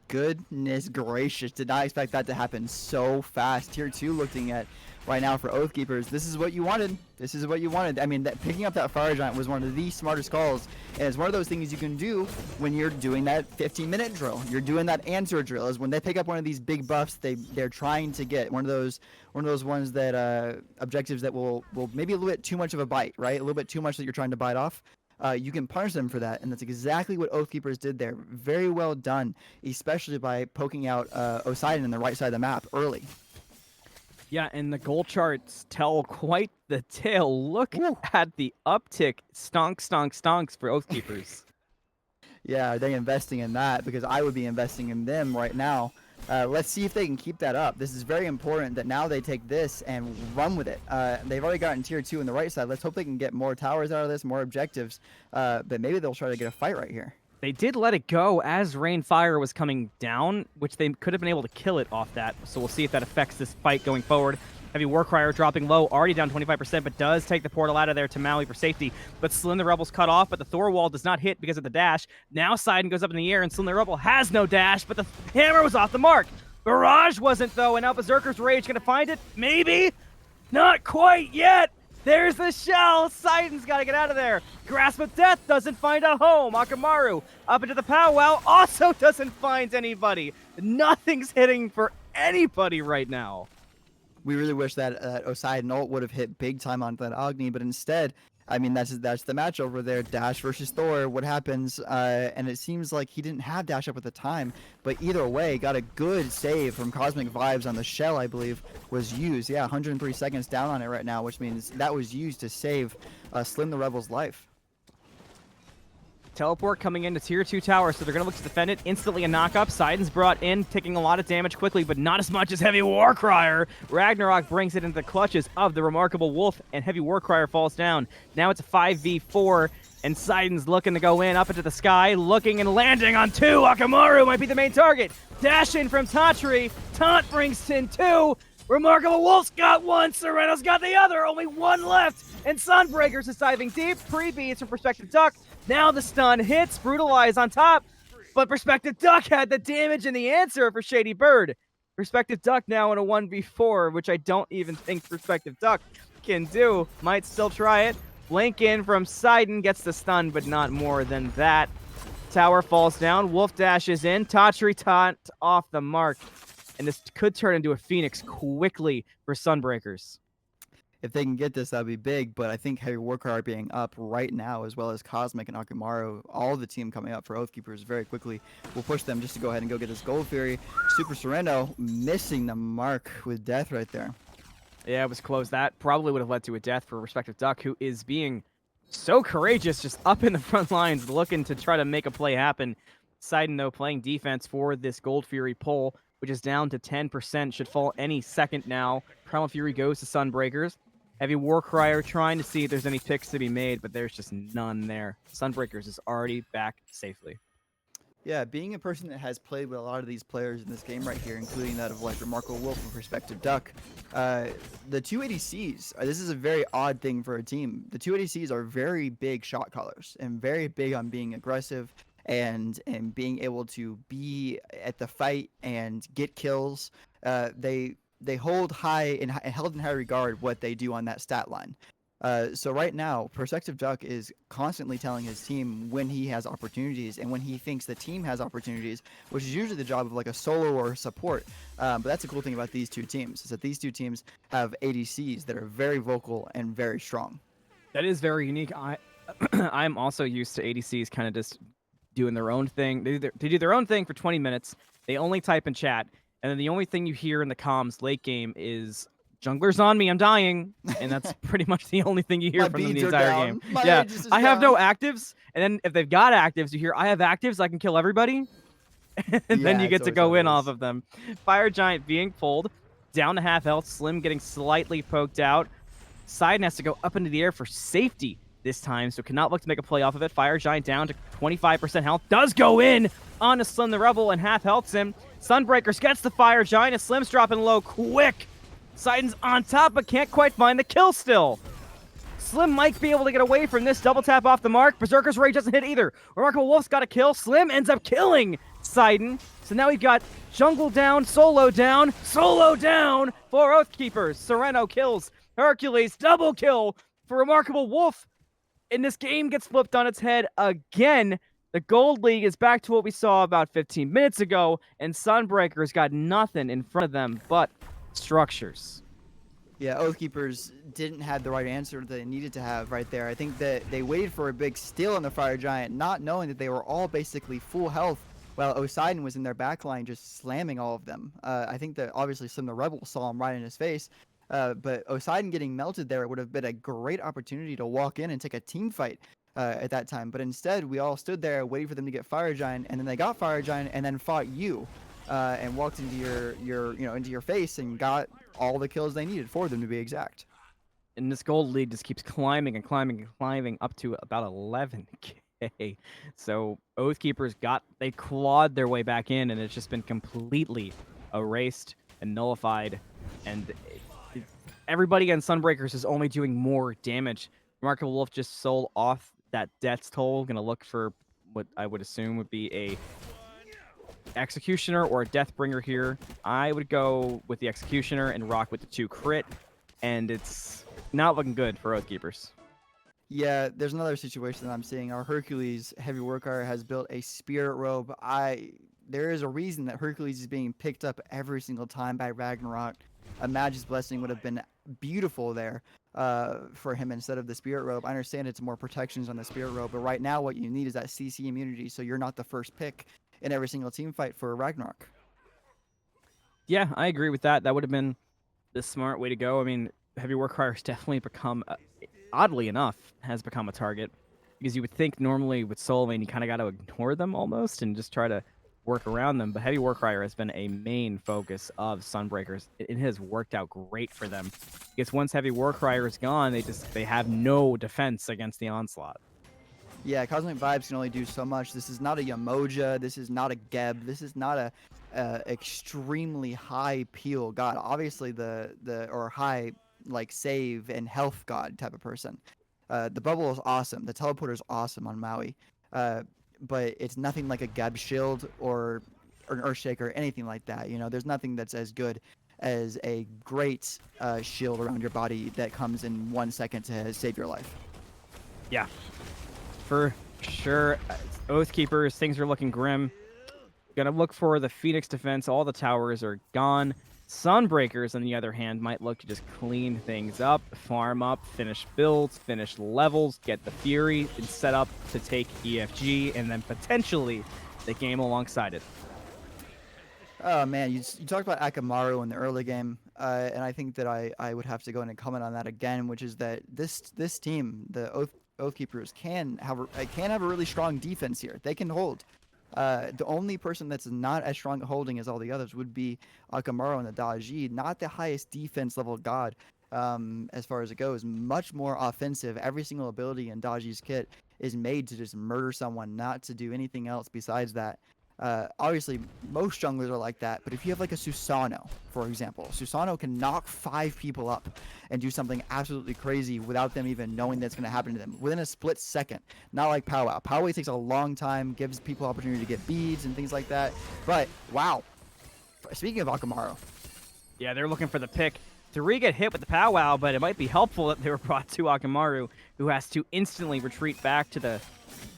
Goodness gracious, did not expect that to happen so fast. Tier 2 looking at right now for Oathkeepers. This is what you wanted. This is what you wanted. I mean, picking up that Fire Giant was one of the smartest calls, and it's one of those things you can do when you're doing that 15-minute drill. You're doing that answer drill. Is when they pick up one of these big buffs they're trying to get one of those ones that objectives that will maybe a little bit too much of a bite, right? A little bit too much that you're trying to bite off. You can punish them for that, and that's exactly what Oathkeepers did there. Very well done, especially by poking out Poseidon in the right side of the map early. Yeah, and the goal charts tell quite the tale. Look at the uptick. Stonks for Oathkeepers. Yeah, are they investing in that? Because I would be investing in them right now. Let's see if they can keep that up. This is very important that now they take this and run with it. They've already gotten tier 2 on the right side. Let's hope they can get more towers out of this, more objectives. But maybe they'll try to get a fight right here. They did let it go as Rainfire was coming down, which they could have been able to kill it off that. So we'll see if that affects this fight going forward. HeavyWarcrier dropping low, already down 25%, but does take the portal out of there to Maui for safety. But Slim the Rebel's cut off, but the Thor wall does not hit because of the dash. Now Poseidon goes up in the air, and Slim the Rebel has no dash, but the hammer was off the mark. Barrage wasn't, though, and now Berserker's Rage going to find it? Maybe? Not quite yet! There's the shell! Poseidon's got to get out of there! Grasp of Death doesn't find a home! Akamaru up into the powwow also doesn't find anybody! Nothing's hitting for anybody right now. We really wish that Poseidon ult would have hit big time on that Agni, but instead, I mean, that's the match over there. Dash versus Thor. What happens? And it seems like he didn't have dash up at the time, but either way, got a good save from CosmicVibez on the shell, I believe, was used. Yeah, 103 seconds down on it right now, which means that was used to save Slim the Rebel's life. Teleport coming into tier 2 tower, so they're going to look to defend it. Instantly a knock-up. Poseidon's brought in, taking a lot of damage quickly, but not as much as HeavyWarcrier. Ragnarok brings it into the clutches of the RemarkableWolf, and HeavyWarcrier falls down. Now it's a 5v4, and Poseidon's looking to go in up into the sky, looking and landing on 2. Akamaru might be the main target. Dash in from Tatri. Taunt brings in 2. RemarkableWolf's got 1. Sereno's got the other. Only 1 left. And Sunbreakers is diving deep. Pre-beats from Perspective Duck. Now the stun hits. Brutalize on top. But Perspective Duck had the damage and the answer for ShadyByrd. Perspective Duck now in a 1v4, which I don't even think Perspective Duck can do. Might still try it. Blink in from Poseidon. Gets the stun, but not more than that. Tower falls down. Wolf dashes in. Tatri taunt off the mark. And this could turn into a Fenyx quickly for Sunbreakers. If they can get this, that would be big, but I think HeavyWarcrier being up right now, as well as Cosmic and Akamaru, all the team coming up for Oathkeepers very quickly, will push them just to go ahead and go get this Gold Fury. SuperSereno missing the mark with death right there. Yeah, it was close. That probably would have led to a death for Respective Duck, who is being so courageous, just up in the front lines, looking to try to make a play happen. Poseidon, though, playing defense for this Gold Fury pull, which is down to 10%, should fall any second now. Primal Fury goes to Sunbreakers. HeavyWarcrier trying to see if there's any picks to be made, but there's just none there. Sunbreakers is already back safely. Yeah, being a person that has played with a lot of these players in this game right here, including that of like RemarkableWolf and Perspective Duck, the two ADCs, this is a very odd thing for a team. The two ADCs are very big shot callers and very big on being aggressive and being able to be at the fight and get kills. They hold high and held in high regard what they do on that stat line. So right now, Perspective Duck is constantly telling his team when he has opportunities and when he thinks the team has opportunities, which is usually the job of like a solo or a support. But that's the cool thing about these two teams is that these two teams have ADCs that are very vocal and very strong. That is very unique. I'm also used to ADCs kind of just doing their own thing. They do their own thing for 20 minutes. They only type in chat, and then the only thing you hear in the comms late game is "Jungler's on me, I'm dying," and that's pretty much the only thing you hear My from them the beads are entire down. game. My Yeah, Aegis is I have down. no actives, and then if they've got actives, you hear, "I have actives, I can kill everybody," and then Yeah, you get it's to always go how it in off is. of them. Fire Giant being pulled down to half health. Slim getting slightly poked out. Poseidon has to go up into the air for safety this time, so cannot look to make a play off of it. Fire Giant down to 25% health. Does go in on a Slim the Rebel and half healths him. Sunbreakers gets the Fire Giant. A Slim's dropping low quick. Poseidon's on top, but can't quite find the kill still. Slim might be able to get away from this. Double tap off the mark. Berserker's Rage doesn't hit either. RemarkableWolf's got a kill. Slim ends up killing Poseidon. So now we've got jungle down, solo down for Oathkeepers. Sereno kills Hercules. Double kill for RemarkableWolf. And this game gets flipped on its head again. The Gold League is back to what we saw about 15 minutes ago, and Sunbreakers got nothing in front of them but structures. Yeah, Oathkeepers didn't have the right answer that they needed to have right there. I think that they waited for a big steal on the Fire Giant, not knowing that they were all basically full health, while Poseidon was in their backline just slamming all of them. I think that obviously Slim the Rebel saw him right in his face, but Poseidon getting melted there would have been a great opportunity to walk in and take a team fight at that time. But instead, we all stood there waiting for them to get Fire Giant, and then they got Fire Giant and then fought you. And walked into into your face and got all the kills they needed for them to be exact. And this gold lead just keeps climbing and climbing and climbing up to about 11k. So Oathkeepers they clawed their way back in, and it's just been completely erased and nullified. And everybody on Sunbreakers is only doing more damage. RemarkableWolf just sold off that Death's Toll. Gonna look for what I would assume would be a Executioner or a Deathbringer here. I would go with the Executioner and rock with the 2 crit, and it's not looking good for Oathkeepers. Yeah, there's another situation that I'm seeing. Our Hercules HeavyWarcrier has built a Spirit Robe. There is a reason that Hercules is being picked up every single time by Ragnarok. A Magic's Blessing would have been beautiful there for him instead of the Spirit Robe. I understand it's more protections on the Spirit Robe, but right now what you need is that CC immunity, so you're not the first pick in every single team fight for Ragnarok. Yeah, I agree with that. That would have been the smart way to go. I mean, HeavyWarcrier has definitely become, oddly enough, has become a target. Because you would think normally with solo lane, you kind of got to ignore them almost and just try to work around them. But HeavyWarcrier has been a main focus of Sunbreakers. It has worked out great for them. Because once HeavyWarcrier is gone, they have no defense against the onslaught. Yeah, CosmicVibez can only do so much. This is not a Yamoja. This is not a Geb. This is not a extremely high peel god. Obviously or high like save and health god type of person. The bubble is awesome. The teleporter is awesome on Maui, but it's nothing like a Geb shield or an Earthshaker or anything like that. You know, there's nothing that's as good as a great shield around your body that comes in 1 second to save your life. Yeah. For sure. Oathkeepers, things are looking grim. Gonna look for the Fenyx defense. All the towers are gone. Sunbreakers, on the other hand, might look to just clean things up, farm up, finish builds, finish levels, get the Fury, and set up to take EFG, and then potentially the game alongside it. Oh man, you talked about Akamaru in the early game, and I think that I would have to go in and comment on that again, which is that this team, the Oathkeepers, can have a really strong defense here. They can hold. The only person that's not as strong at holding as all the others would be Akamaru and the Daji, not the highest defense level god as far as it goes. Much more offensive. Every single ability in Daji's kit is made to just murder someone, not to do anything else besides that. Obviously, most junglers are like that, but if you have like a Susano, for example, Susano can knock 5 people up and do something absolutely crazy without them even knowing that's going to happen to them within a split second. Not like Powwow. Powwow takes a long time, gives people opportunity to get beads and things like that. But wow, speaking of Akamaru, Yeah, they're looking for the pick. 3 get hit with the powwow, but it might be helpful that they were brought to Akamaru, who has to instantly retreat back to the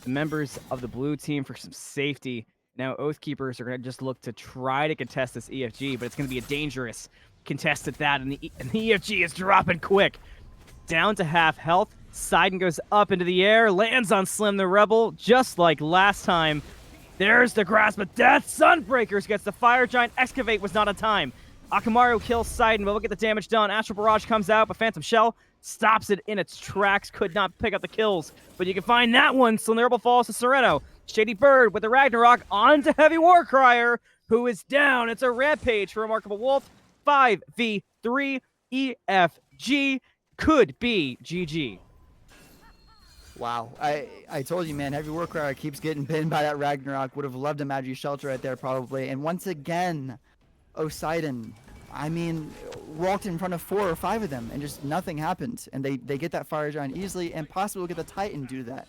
members of the blue team for some safety. Now, Oathkeepers are going to just look to try to contest this EFG, but it's going to be a dangerous contest at that, and the EFG is dropping quick. Down to half health. Poseidon goes up into the air, lands on Slim the Rebel, just like last time. There's the grasp of death. Sunbreakers gets the Fire Giant. Excavate was not on time. Akamaru kills Poseidon, but we'll get the damage done. Astral Barrage comes out, but Phantom Shell stops it in its tracks. Could not pick up the kills, but you can find that one. Slim the Rebel falls to SuperSereno. ShadyByrd with the Ragnarok onto HeavyWarcrier, who is down. It's a rampage for RemarkableWolf. 5v3 EFG could be GG. wow. I told you, man, HeavyWarcrier keeps getting pinned by that Ragnarok. Would have loved a Magi Shelter right there, probably. And once again, Poseidon, I mean, walked in front of 4 or 5 of them, and just nothing happened. And they get that Fire Giant easily, and possibly get the Titan due to that.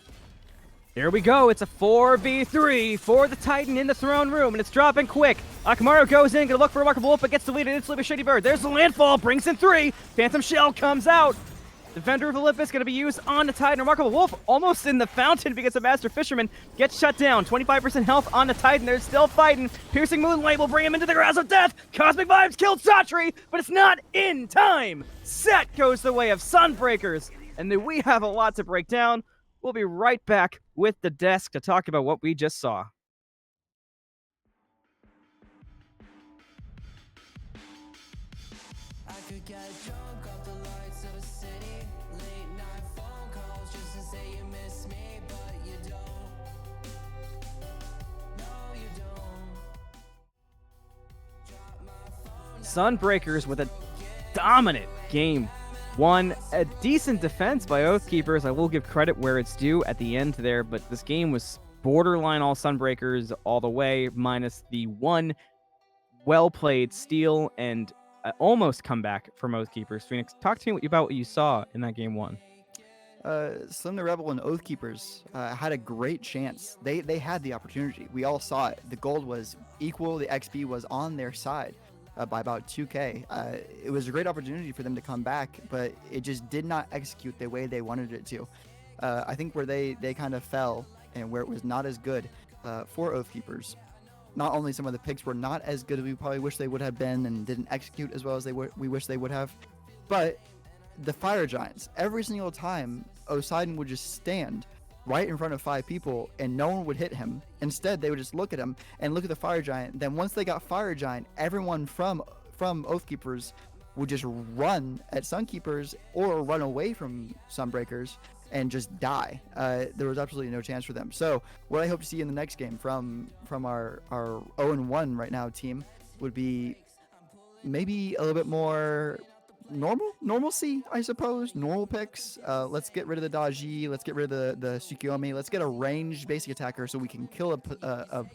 Here we go. It's a 4v3 for the Titan in the throne room, and it's dropping quick. Akamaru goes in, gonna look for RemarkableWolf, but gets deleted instantly by ShadyByrd. There's the landfall, brings in 3. Phantom Shell comes out. Defender of Olympus gonna be used on the Titan. RemarkableWolf almost in the fountain because the Master Fisherman gets shut down. 25% health on the Titan. They're still fighting. Piercing Moonlight will bring him into the grasp of death. CosmicVibez kills Tatri, but it's not in time. Set goes the way of Sunbreakers, and then we have a lot to break down. We'll be right back with the desk to talk about what we just saw. I could get drunk off the lights of a city. Late night phone calls just to say you miss me, but you don't. No, you don't. Drop my phone. Sunbreakers with a dominant game. 1, a decent defense by Oathkeepers. I will give credit where it's due at the end there, but this game was borderline all Sunbreakers all the way, minus the 1 well-played steal and almost comeback from Oathkeepers. Fenyx, talk to me about what you saw in that game 1. Slim the Rebel and Oathkeepers had a great chance. They had the opportunity. We all saw it. The gold was equal. The XP was on their side by about 2k. It was a great opportunity for them to come back, but it just did not execute the way they wanted it to. I think where they kind of fell and where it was not as good for Oathkeepers. Not only some of the picks were not as good as we probably wish they would have been and didn't execute as well as we wish they would have, but the Fire Giants, every single time Poseidon would just stand right in front of 5 people and no one would hit him. Instead, they would just look at him and look at the Fire Giant. Then once they got Fire Giant, everyone from Oathkeepers would just run at Sunkeepers or run away from Sunbreakers and just die. There was absolutely no chance for them. So what I hope to see in the next game from our 0-1 right now team would be maybe a little bit more normalcy, I suppose. Normal picks. Let's get rid of the Daji. Let's get rid of the Tsukiyomi. Let's get a ranged basic attacker so we can kill an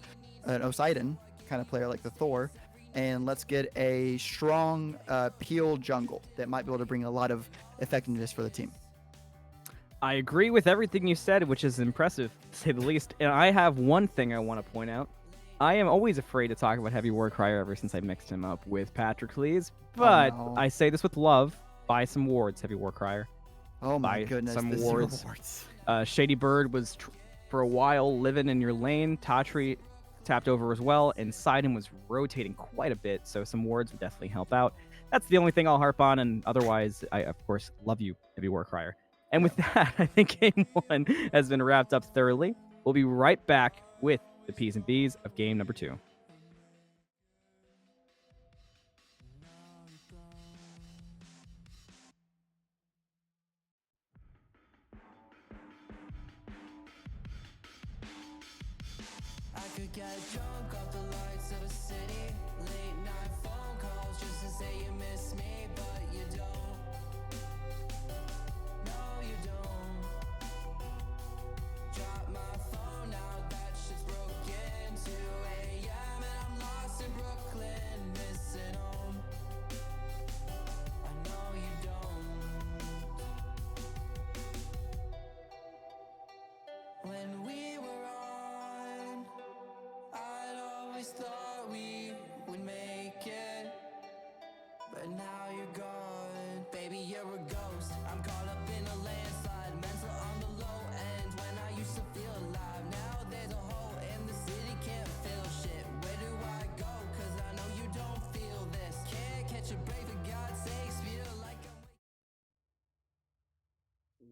Poseidon kind of player like the Thor. And let's get a strong peel jungle that might be able to bring a lot of effectiveness for the team. I agree with everything you said, which is impressive, to say the least. And I have one thing I want to point out. I am always afraid to talk about HeavyWarcrier ever since I mixed him up with Patrocles, but no. I say this with love. Buy some wards, HeavyWarcrier. Oh my Buy goodness, some the wards. wards. ShadyByrd was, for a while, living in your lane. Tatri tapped over as well, and Poseidon was rotating quite a bit, so some wards would definitely help out. That's the only thing I'll harp on, and otherwise, I, of course, love you, HeavyWarcrier. And with that, I think Game 1 has been wrapped up thoroughly. We'll be right back with the P's and B's of Game number 2. I could get drunk off the lights of a city. Late night phone calls just to say you miss me, but you don't.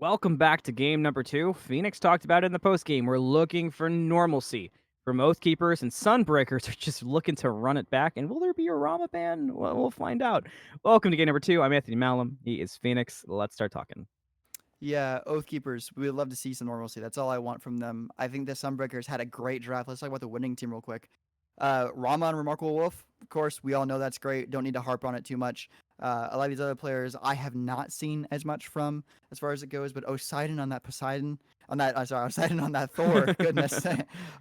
Welcome back to game number 2. Phoenix talked about it in the post game. We're looking for normalcy from Oathkeepers, and Sunbreakers are just looking to run it back. And will there be a Rama ban? Well, we'll find out. Welcome to game number 2. I'm Anthony Malum. He is Phoenix. Let's start talking. Yeah, Oathkeepers, we would love to see some normalcy. That's all I want from them. I think the Sunbreakers had a great draft. Let's talk about the winning team real quick. Rama and RemarkableWolf, of course, we all know that's great. Don't need to harp on it too much. A lot of these other players I have not seen as much from as far as it goes, but Poseidon on that Poseidon on that Thor, goodness.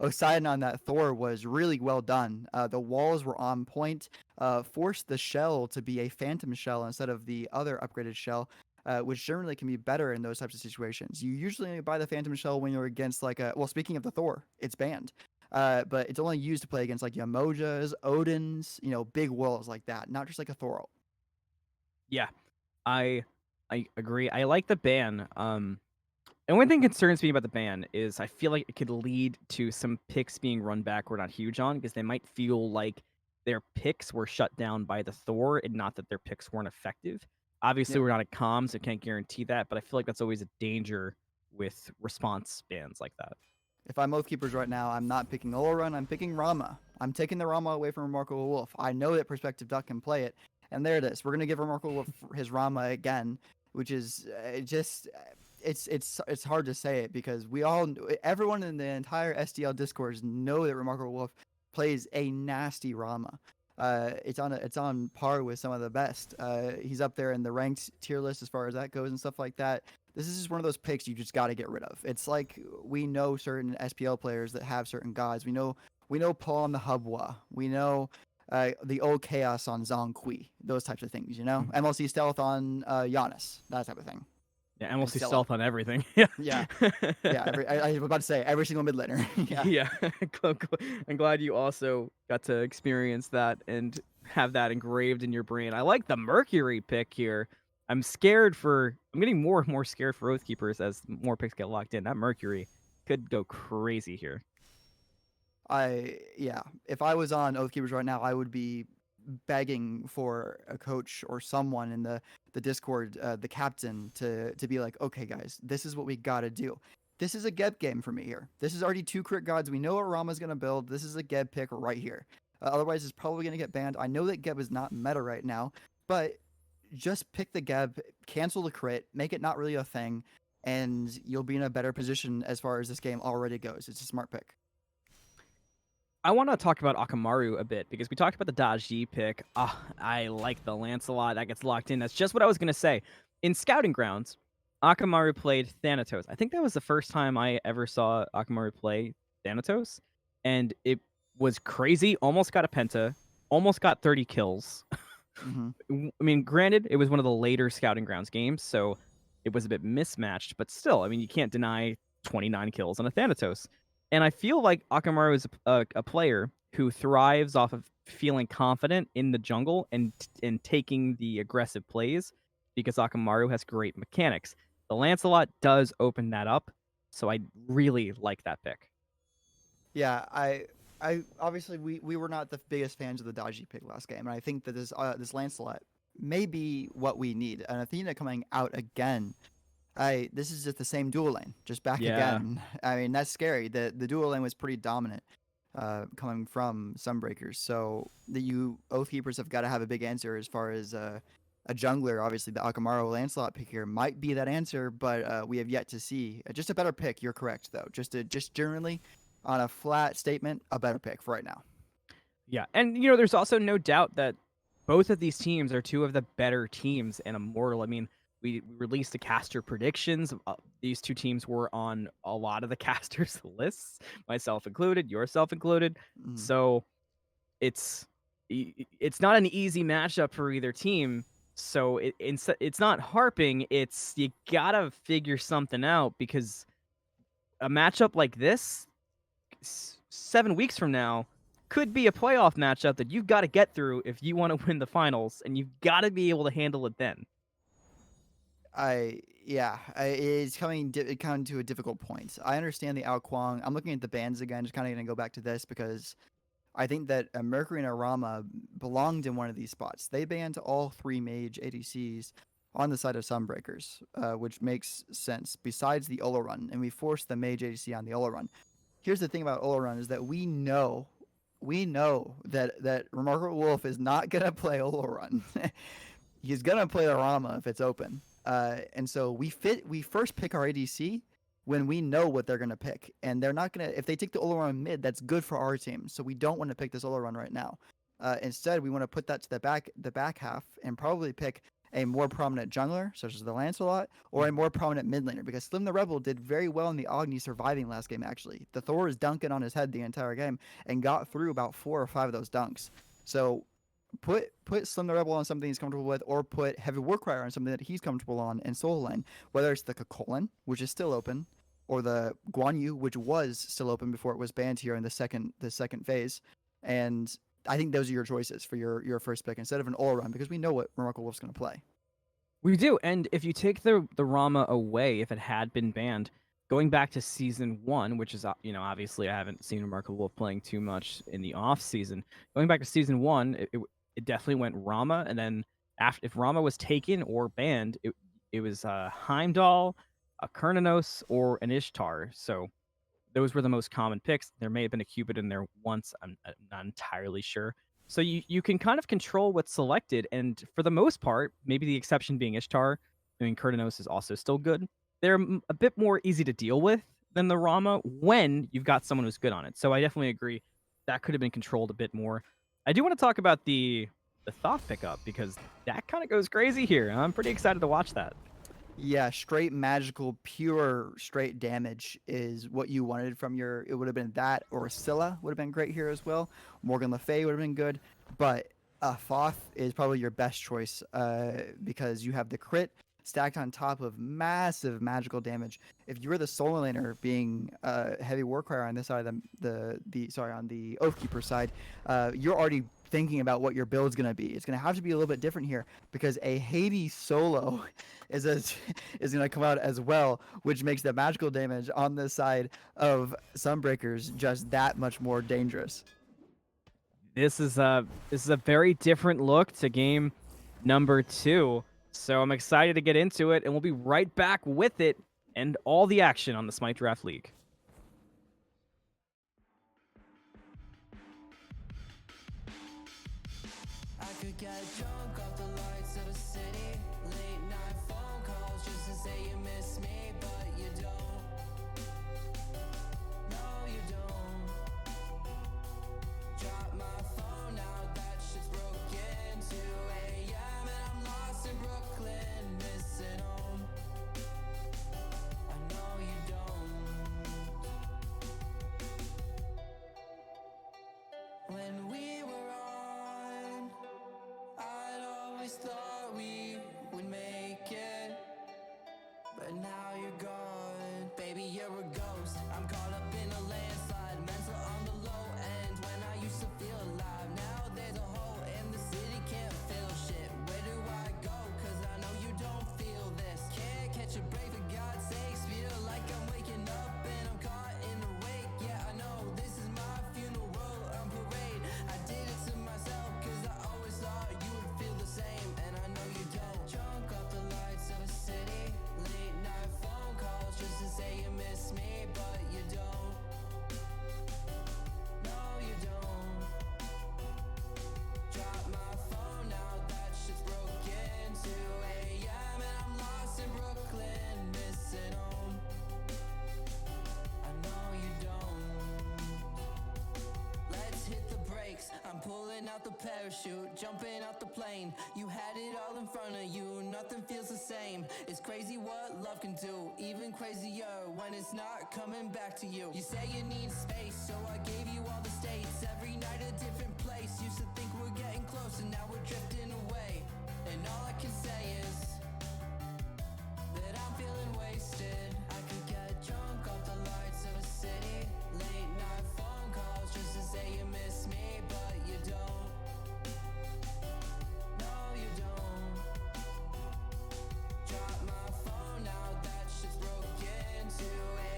Poseidon on that Thor was really well done. The walls were on point, forced the shell to be a phantom shell instead of the other upgraded shell, which generally can be better in those types of situations. You usually only buy the Phantom Shell when you're against speaking of the Thor, it's banned. But it's only used to play against like Yamojas, Odins, big walls like that, not just like a Thor. Yeah, I I agree. I like the ban. And one thing concerns me about the ban is I feel like it could lead to some picks being run back we're not huge on because they might feel like their picks were shut down by the Thor and not that their picks weren't effective. Obviously, Yep. we're not at comms, so can't guarantee that, but I feel like that's always a danger with response bans like that. If I'm Oathkeepers right now, I'm not picking Olorun, I'm picking Rama. I'm taking the Rama away from RemarkableWolf. I know that Perspective Duck can play it, and there it is. We're gonna give RemarkableWolf his Rama again, which is it's hard to say it because everyone in the entire SDL discourse know that RemarkableWolf plays a nasty Rama. It's on par with some of the best. He's up there in the ranked tier list as far as that goes and stuff like that. This is just one of those picks you just got to get rid of. It's like we know certain SPL players that have certain gods. We know Paul on the Hubwa. We know the old chaos on Zhongqi. Those types of things. MLC stealth on Giannis. That type of thing. Yeah, and we'll And see Stella. stealth on everything. Yeah. Yeah. Yeah. I was about to say every single mid laner. Yeah. Yeah. I'm glad you also got to experience that and have that engraved in your brain. I like the Mercury pick here. I'm getting more and more scared for Oathkeepers as more picks get locked in. That Mercury could go crazy here. If I was on Oathkeepers right now, I would be begging for a coach or someone in the Discord, the captain, to be like, okay, guys, this is what we got to do. This is a Geb game for me here. This is already 2 crit gods. We know what Rama's going to build. This is a Geb pick right here. Otherwise, it's probably going to get banned. I know that Geb is not meta right now, but just pick the Geb, cancel the crit, make it not really a thing, and you'll be in a better position as far as this game already goes. It's a smart pick. I want to talk about Akamaru a bit because we talked about the Daji pick. I like the Lancelot. That gets locked in. That's just what I was going to say. In Scouting Grounds, Akamaru played Thanatos. I think that was the first time I ever saw Akamaru play Thanatos, and it was crazy. Almost got a penta, almost got 30 kills. Mm-hmm. I mean, granted, it was one of the later Scouting Grounds games, so it was a bit mismatched, but still, I mean, you can't deny 29 kills on a Thanatos. And I feel like Akamaru is a player who thrives off of feeling confident in the jungle and taking the aggressive plays because Akamaru has great mechanics. The Lancelot does open that up, so I really like that pick. Yeah, I obviously we were not the biggest fans of the Daji pick last game, and I think that this Lancelot may be what we need. An Athena coming out again. This is just the same dual lane, just back again. I mean, that's scary. The dual lane was pretty dominant, coming from Sunbreakers. So the Oathkeepers have got to have a big answer as far as a jungler. Obviously, the Akamaru Lancelot pick here might be that answer, but we have yet to see. Just a better pick. You're correct, though. Just generally, on a flat statement, a better pick for right now. Yeah, and there's also no doubt that both of these teams are two of the better teams in Immortal. I mean, we released the caster predictions. These two teams were on a lot of the casters' lists, myself included, yourself included. Mm. So it's not an easy matchup for either team. So it's not harping. It's you gotta figure something out because a matchup like this, 7 weeks from now, could be a playoff matchup that you've got to get through if you want to win the finals, and you've got to be able to handle it then. It's coming to a difficult point. I understand the Ao Kuang. I'm looking at the bans again, just kind of going to go back to this because I think that Mercury and Arama belonged in one of these spots. They banned all 3 mage ADCs on the side of Sunbreakers, which makes sense. Besides the Ula run, and we forced the Mage ADC on the Ula run. Here's the thing about Ula run is that we know that RemarkableWolf is not gonna play Ula run. He's gonna play the Rama if it's open. And so we first pick our ADC when we know what they're gonna pick, and they're not gonna. If they take the Ula run mid, that's good for our team. So we don't want to pick this Ula run right now. Instead, we want to put that to the back half and probably pick a more prominent jungler, such as the Lancelot, or a more prominent mid laner, because Slim the Rebel did very well in the Agni surviving last game, actually. The Thor was dunking on his head the entire game and got through about 4 or 5 of those dunks. So put Slim the Rebel on something he's comfortable with, or put HeavyWarcrier on something that he's comfortable on in solo lane, whether it's the Kakolin, which is still open, or the Guan Yu, which was still open before it was banned here in the second phase. And I think those are your choices for your first pick instead of an all run, because we know what RemarkableWolf's going to play. We do, and if you take the Rama away, if it had been banned, going back to season 1, which is obviously I haven't seen RemarkableWolf playing too much in the off season. Going back to season 1, it definitely went Rama, and then if Rama was taken or banned, it was Heimdall, a Kernanos, or an Ishtar. So those were the most common picks. There may have been a Cupid in there once. I'm not entirely sure. So you can kind of control what's selected, and for the most part, maybe the exception being Ishtar. I mean, Kernanos is also still good. They're a bit more easy to deal with than the Rama when you've got someone who's good on it. So I definitely agree that could have been controlled a bit more. I do want to talk about the Thoth pickup, because that kind of goes crazy here. I'm pretty excited to watch that. Yeah, straight magical, pure straight damage is what you wanted from your. It would have been that, or Scylla would have been great here as well. Morgan Le Fay would have been good, but Thoth is probably your best choice because you have the crit stacked on top of massive magical damage. If you were the solo laner being HeavyWarcrier on this side of on the Oathkeeper side, you're already thinking about what your build's going to be. It's going to have to be a little bit different here, because a Hades solo is going to come out as well, which makes the magical damage on this side of Sunbreakers just that much more dangerous. This is a very different look to game number 2. So I'm excited to get into it, and we'll be right back with it and all the action on the Smite Draft League. I could get drunk off the lights of a city, late night phone calls just to say you miss me, but you don't. No, you don't. Drop my phone out, that shit's broken. 2 a.m. and I'm lost in Brooklyn, missing home. I know you don't. When we were on, I'd always thought we would make it, but now you're gone. Baby, you're a ghost. I'm caught up in a landslide, mental on the low end. When I used to feel alive, now there's a hole in the city, can't feel shit. Where do I go? Cause I know you don't feel this. Can't catch a break, for God's sakes. Feel like I'm waking up and I'm caught in the wake. Yeah, I know this is my funeral on parade. I did it to myself cause I always thought you would feel the same, and I know you don't. Drunk off the lights of a city, late night phone calls just to say you miss me, but you don't. No, you don't. Drop my phone out, that shit's broken. 2 a.m. and I'm lost in Brooklyn, missing home. I know you don't. Let's hit the brakes. I'm pulling out the parachute, jumping out the plane. You had it all in front of you, nothing feels the same. It's crazy what love can do, even crazier when it's not coming back to you. You say you need space, so I gave you all the states. Every night a different place. Used to think we're getting closer, now we're drifting away. And all I can say is that I'm feeling wasted. I could get drunk off the lights of a city, late night phone calls just to say you miss me, but you don't. No, you don't. Drop my phone out, that shit's broken. 2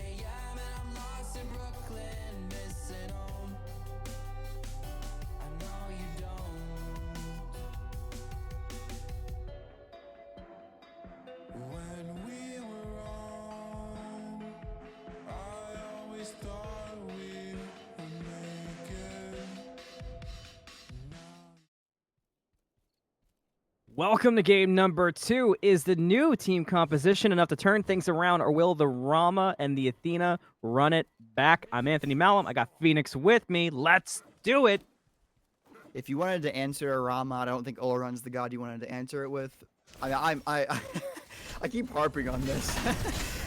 a.m. and I'm lost in Brooklyn, missing home. Welcome to game number 2. Is the new team composition enough to turn things around, or will the Rama and the Athena run it back? I'm Anthony Malum. I got Fenyx with me. Let's do it. If you wanted to answer Rama, I don't think Olrun's the god you wanted to answer it with. I keep harping on this,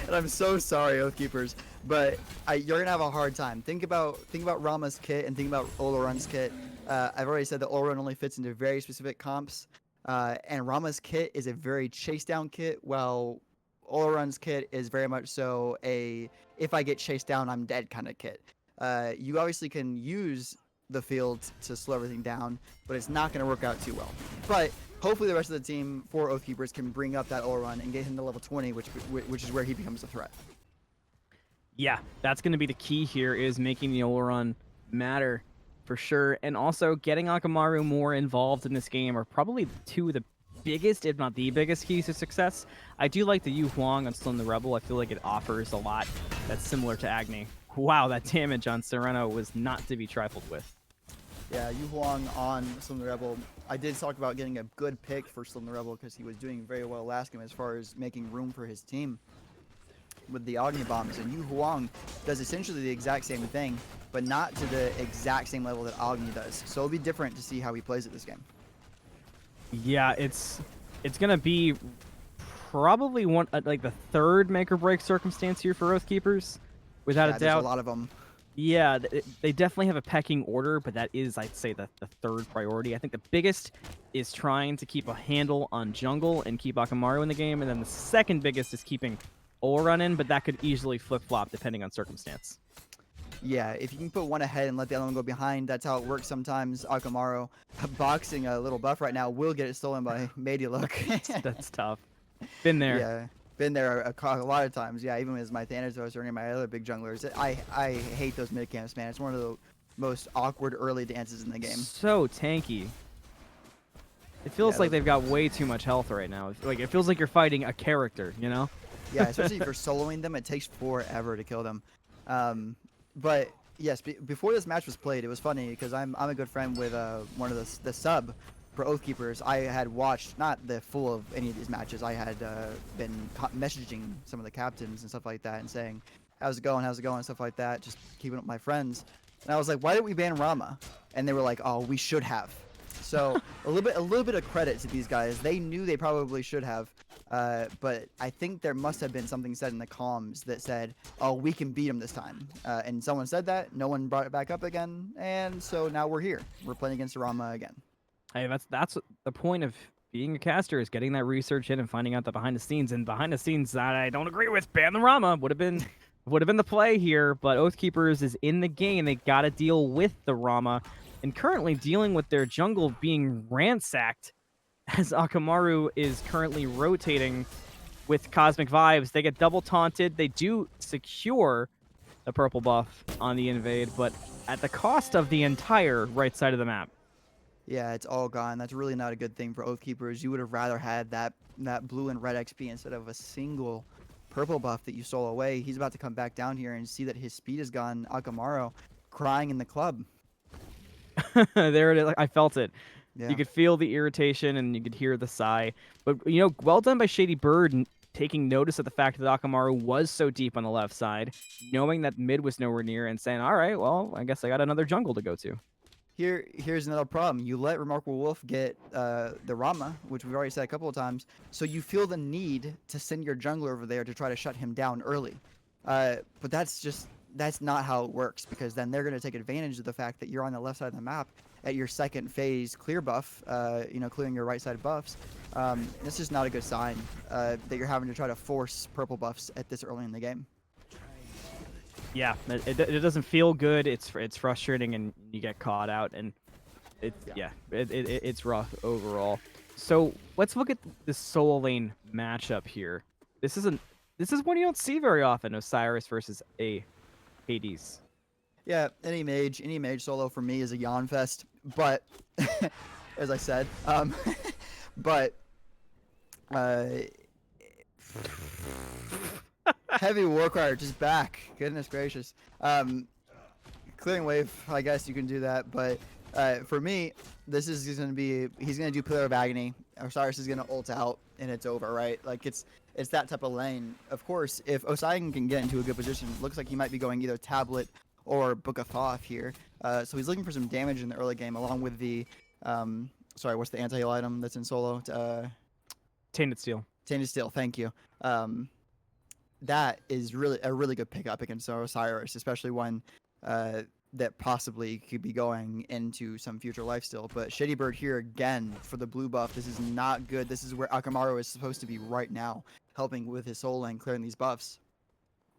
and I'm so sorry, Oathkeepers, but you're gonna have a hard time. Think about Rama's kit and think about Olrun's kit. I've already said that Olrun only fits into very specific comps, and Rama's kit is a very chase down kit, while Olrun's kit is very much so a if I get chased down, I'm dead kind of kit. You obviously can use the field to slow everything down, but it's not going to work out too well. But hopefully the rest of the team for Oathkeepers can bring up that Olrun and get him to level 20, which is where he becomes a threat. Yeah, that's going to be the key here, is making the Olrun matter for sure. And also getting Akamaru more involved in this game are probably two of the biggest, if not the biggest, keys to success. I do like the Yu Huang on Still in the Rebel. I feel like it offers a lot that's similar to Agni. Wow, that damage on Sereno was not to be trifled with. Yeah, Yu Huang on Still in the Rebel. I did talk about getting a good pick for Still in the Rebel because he was doing very well last game as far as making room for his team with the Agni Bombs. And Yu Huang does essentially the exact same thing, but not to the exact same level that Agni does. So it'll be different to see how he plays it this game. Yeah, it's going to be probably like the third make or break circumstance here for Oathkeepers, without a doubt. There's a lot of them. Yeah, they definitely have a pecking order, but that is, I'd say, the third priority. I think the biggest is trying to keep a handle on jungle and keep Akamaru in the game, and then the second biggest is keeping Olrun in, but that could easily flip-flop depending on circumstance. Yeah, if you can put one ahead and let the other one go behind, that's how it works sometimes. Akamaru, boxing a little buff right now, will get it stolen by Medialuk. That's tough. Been there. Yeah. Been there a lot of times. Yeah, even as my Thanatos or any of my other big junglers. I hate those mid camps, man. It's one of the most awkward early dances in the game. So tanky. It feels like they've got way too much health right now. Like, it feels like you're fighting a character, you know? Yeah, especially if you're soloing them, it takes forever to kill them. But yes, before this match was played, it was funny because I'm a good friend with one of the sub for Oathkeepers. I had watched not the full of any of these matches. I had been messaging some of the captains and stuff like that and saying, how's it going, and stuff like that, just keeping up with my friends. And I was like, why didn't we ban Rama? And they were like, oh, we should have. So a little bit of credit to these guys. They knew they probably should have, but I think there must have been something said in the comms that said, oh, we can beat them this time. And someone said that, no one brought it back up again, and so now we're here. We're playing against Rama again. Hey, that's the point of being a caster, is getting that research in and finding out the behind the scenes. And behind the scenes that I don't agree with, ban the Rama would have been the play here. But Oathkeepers is in the game. They got to deal with the Rama, and currently dealing with their jungle being ransacked, as Akamaru is currently rotating with CosmicVibez. They get double taunted. They do secure the purple buff on the invade, but at the cost of the entire right side of the map. Yeah, it's all gone. That's really not a good thing for Oathkeepers. You would have rather had that blue and red XP instead of a single purple buff that you stole away. He's about to come back down here and see that his speed is gone. Akamaru crying in the club. There it is. I felt it. Yeah. You could feel the irritation and you could hear the sigh. But, you know, well done by ShadyByrd taking notice of the fact that Akamaru was so deep on the left side, knowing that mid was nowhere near, and saying, all right, well, I guess I got another jungle to go to. Here's another problem. You let RemarkableWolf get the Rama, which we've already said a couple of times, so you feel the need to send your jungler over there to try to shut him down early. But that's not how it works, because then they're going to take advantage of the fact that you're on the left side of the map at your second phase clear buff, clearing your right side buffs. It's just not a good sign that you're having to try to force purple buffs at this early in the game. Yeah, it doesn't feel good. It's frustrating, and you get caught out, and it's rough overall. So let's look at the solo lane matchup here. This is one you don't see very often: Osiris versus a Hades. Yeah, any mage solo for me is a yawn fest. But as I said, HeavyWarcrier just back. Goodness gracious. Clearing wave, I guess you can do that, but For me, this is going to be, he's going to do Pillar of Agony. Osiris is going to ult out, and it's over, right? Like, it's that type of lane. Of course, if Poseidon can get into a good position, looks like he might be going either Tablet or Book of Thoth here. So he's looking for some damage in the early game, along with the, sorry, what's the anti-heal item that's in solo? Tainted Steel. Tainted Steel, thank you. That is really a really good pickup against Osiris, especially one that possibly could be going into some future lifesteal. But ShadyByrd here again for the blue buff. This is not good. This is where Akamaru is supposed to be right now, helping with his soul lane, clearing these buffs.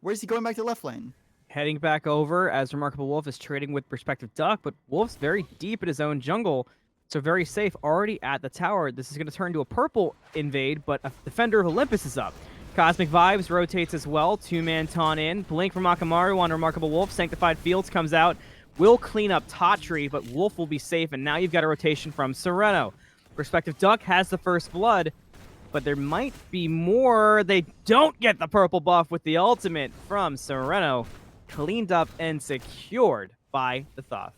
Where's he going back to left lane? Heading back over as RemarkableWolf is trading with Perspective Duck, but Wolf's very deep in his own jungle, so very safe, already at the tower. This is going to turn to a purple invade, but a Defender of Olympus is up. CosmicVibez rotates as well. Two-man taunt in. Blink from Akamaru on RemarkableWolf. Sanctified Fields comes out. Will clean up Tatri, but Wolf will be safe, and now you've got a rotation from Sereno. Perspective Duck has the first blood, but there might be more. They don't get the purple buff with the ultimate from Sereno. Cleaned up and secured by the Thoth.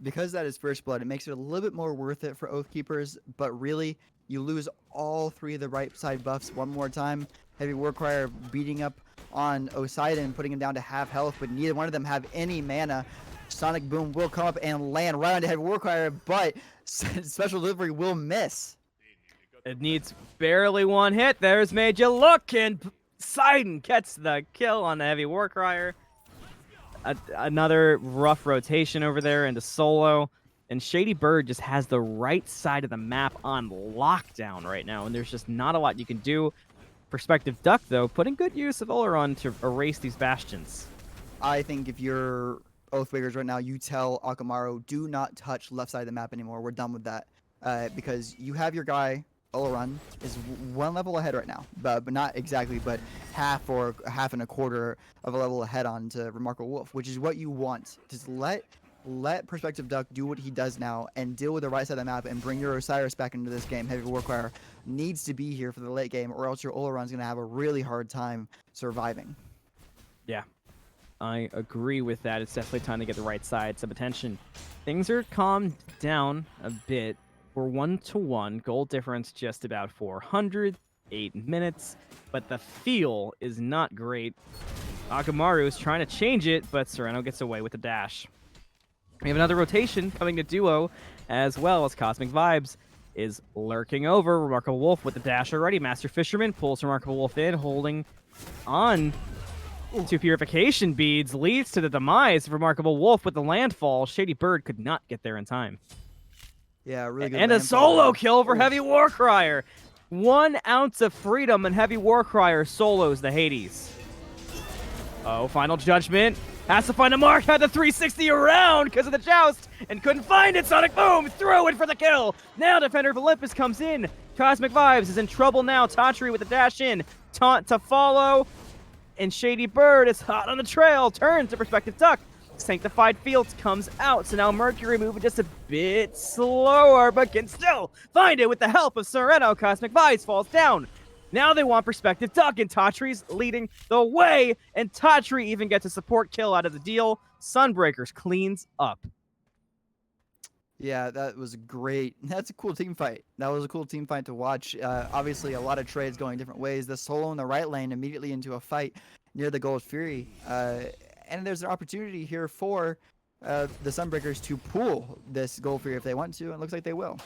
Because that is first blood, it makes it a little bit more worth it for Oathkeepers, but really, you lose all three of the right side buffs one more time. HeavyWarcrier beating up on Poseidon, putting him down to half health, but neither one of them have any mana. Sonic Boom will come up and land right onto HeavyWarcrier, but Special Delivery will miss. It needs barely one hit. There's Made You Look, and Poseidon gets the kill on the HeavyWarcrier. Another rough rotation over there into solo. And ShadyByrd just has the right side of the map on lockdown right now, and there's just not a lot you can do. Perspective Duck, though, putting good use of Oleron to erase these bastions. I think if you're Oathbreakers right now, you tell Akamaru, do not touch left side of the map anymore. We're done with that. Because you have your guy, Oleron, is one level ahead right now. But not exactly, but half and a quarter of a level ahead on to RemarkableWolf, which is what you want. Just let Perspective Duck do what he does now and deal with the right side of the map and bring your Osiris back into this game. HeavyWarcrier needs to be here for the late game, or else your Oleron's going to have a really hard time surviving. Yeah, I agree with that. It's definitely time to get the right side some attention. Things are calmed down a bit. We're 1-1. Goal difference just about 400. 8 minutes. But the feel is not great. Akamaru is trying to change it, but Sereno gets away with the dash. We have another rotation coming to duo, as well as CosmicVibez is lurking over. RemarkableWolf with the dash already. Master Fisherman pulls RemarkableWolf in, holding on to Purification Beads, leads to the demise of RemarkableWolf with the landfall. ShadyByrd could not get there in time. Yeah, really good. And a solo kill for HeavyWarcrier. 1 ounce of freedom, and HeavyWarcrier solos the Hades. Oh, Final Judgment. Has to find a mark, had the 360 around because of the joust, and couldn't find it. Sonic Boom, throw it for the kill. Now Defender of Olympus comes in. CosmicVibez is in trouble now. Tatri with the dash in. Taunt to follow. And ShadyByrd is hot on the trail. Turns to Perspective Duck. Sanctified Fields comes out. So now Mercury moving just a bit slower, but can still find it with the help of Sereno. CosmicVibez falls down. Now they want Perspective Duck, and Tatri's leading the way, and Tatri even gets a support kill out of the deal. Sunbreakers cleans up. Yeah, that was great. That's a cool team fight. That was a cool team fight to watch. Obviously, a lot of trades going different ways. The solo in the right lane immediately into a fight near the Gold Fury. And there's an opportunity here for the Sunbreakers to pull this Gold Fury if they want to, and it looks like they will.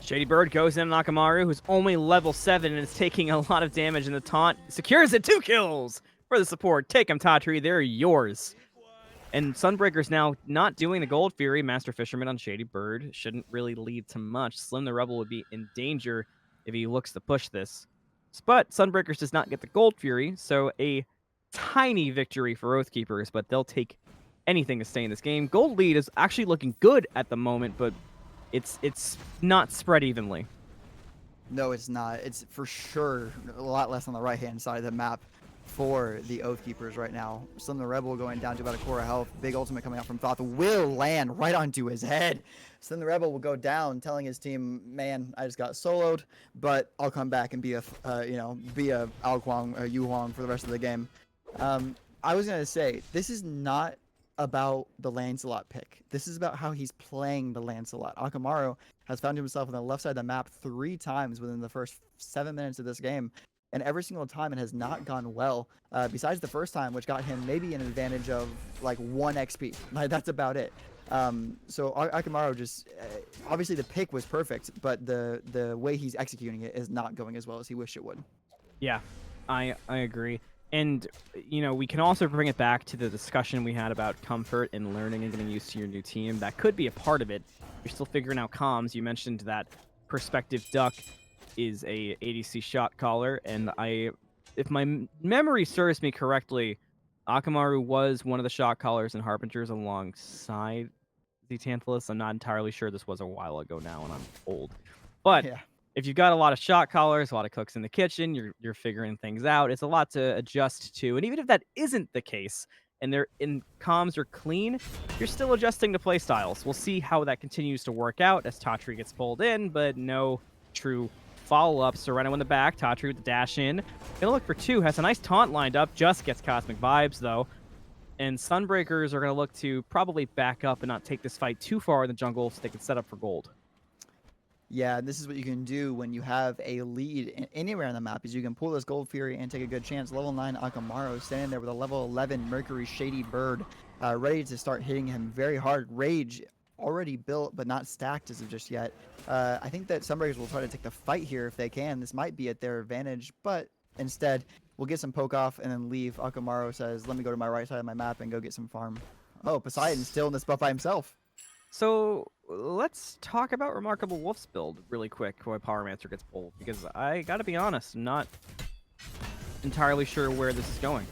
ShadyByrd goes in on Akamaru, who's only level 7 and is taking a lot of damage, and the taunt secures it. 2 kills for the support. Take them, Tatri. They're yours. And Sunbreakers now not doing the Gold Fury. Master Fisherman on ShadyByrd shouldn't really lead to much. Slim the Rebel would be in danger if he looks to push this. But Sunbreakers does not get the Gold Fury, so a tiny victory for Oathkeepers, but they'll take anything to stay in this game. Gold lead is actually looking good at the moment, but it's not spread evenly. No, it's not. It's for sure a lot less on the right-hand side of the map for the Oathkeepers right now. Slim the Rebel going down to about a core of health. Big ultimate coming out from Thoth will land right onto his head. Slim the Rebel will go down, telling his team, "Man, I just got soloed, but I'll come back and be a, be a Ao Kuang, a Yu Huang for the rest of the game." I was gonna say this is not about the Lancelot pick. This is about how he's playing the Lancelot. Akamaru has found himself on the left side of the map 3 times within the first 7 minutes of this game, and every single time it has not gone well. Besides the first time, which got him maybe an advantage of like 1 XP. Like that's about it. So Akamaru just obviously the pick was perfect, but the way he's executing it is not going as well as he wished it would. Yeah, I agree. And, you know, we can also bring it back to the discussion we had about comfort and learning and getting used to your new team. That could be a part of it. You're still figuring out comms. You mentioned that Perspective Duck is a ADC shot caller, and if my memory serves me correctly, Akamaru was one of the shot callers and Harbingers alongside the Tantalus. I'm not entirely sure. This was a while ago now, and I'm old. But Yeah. if you've got a lot of shot callers, a lot of cooks in the kitchen, you're figuring things out. It's a lot to adjust to. And even if that isn't the case, and comms are clean, you're still adjusting to play styles. We'll see how that continues to work out as Tatri gets pulled in, but no true follow-up. Sereno in the back, Tatri with the dash in. Gonna look for 2, has a nice taunt lined up, just gets CosmicVibez though. And Sunbreakers are gonna look to probably back up and not take this fight too far in the jungle so they can set up for gold. Yeah, this is what you can do when you have a lead anywhere on the map, is you can pull this Gold Fury and take a good chance. Level 9 Akamaru standing there with a level 11 Mercury ShadyByrd, ready to start hitting him very hard. Rage already built, but not stacked as of just yet. I think that Sunbreakers will try to take the fight here if they can. This might be at their advantage, but instead, we'll get some poke off and then leave. Akamaru says, let me go to my right side of my map and go get some farm. Oh, PsPsioden's still in this buff by himself. So let's talk about RemarkableWolf's build really quick while Powermancer gets pulled, because I gotta be honest, I'm not entirely sure where this is going.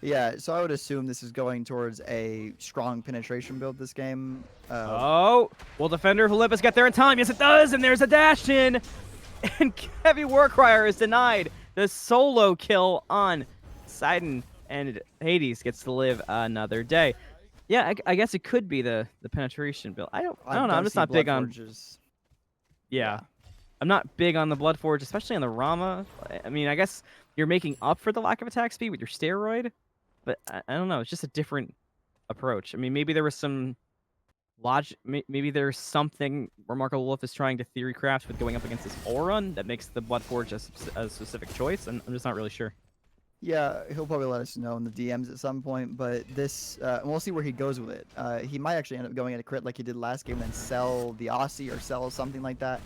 Yeah, so I would assume this is going towards a strong penetration build this game. Oh, will Defender of Olympus get there in time? Yes, it does, and there's a dash in, and HeavyWarcrier is denied the solo kill on Poseidon, and Hades gets to live another day. Yeah, I guess it could be the penetration build. I don't know. I'm just not big on. Yeah, I'm not big on the Bloodforge, especially on the Rama. I mean, I guess you're making up for the lack of attack speed with your steroid, but I don't know. It's just a different approach. I mean, maybe there was some logic. Maybe there's something RemarkableWolf is trying to theory craft with going up against this Aurun that makes the Bloodforge a specific choice, and I'm just not really sure. Yeah, he'll probably let us know in the DMs at some point, but this, we'll see where he goes with it. He might actually end up going at a crit like he did last game and then sell the Aussie or sell something like that.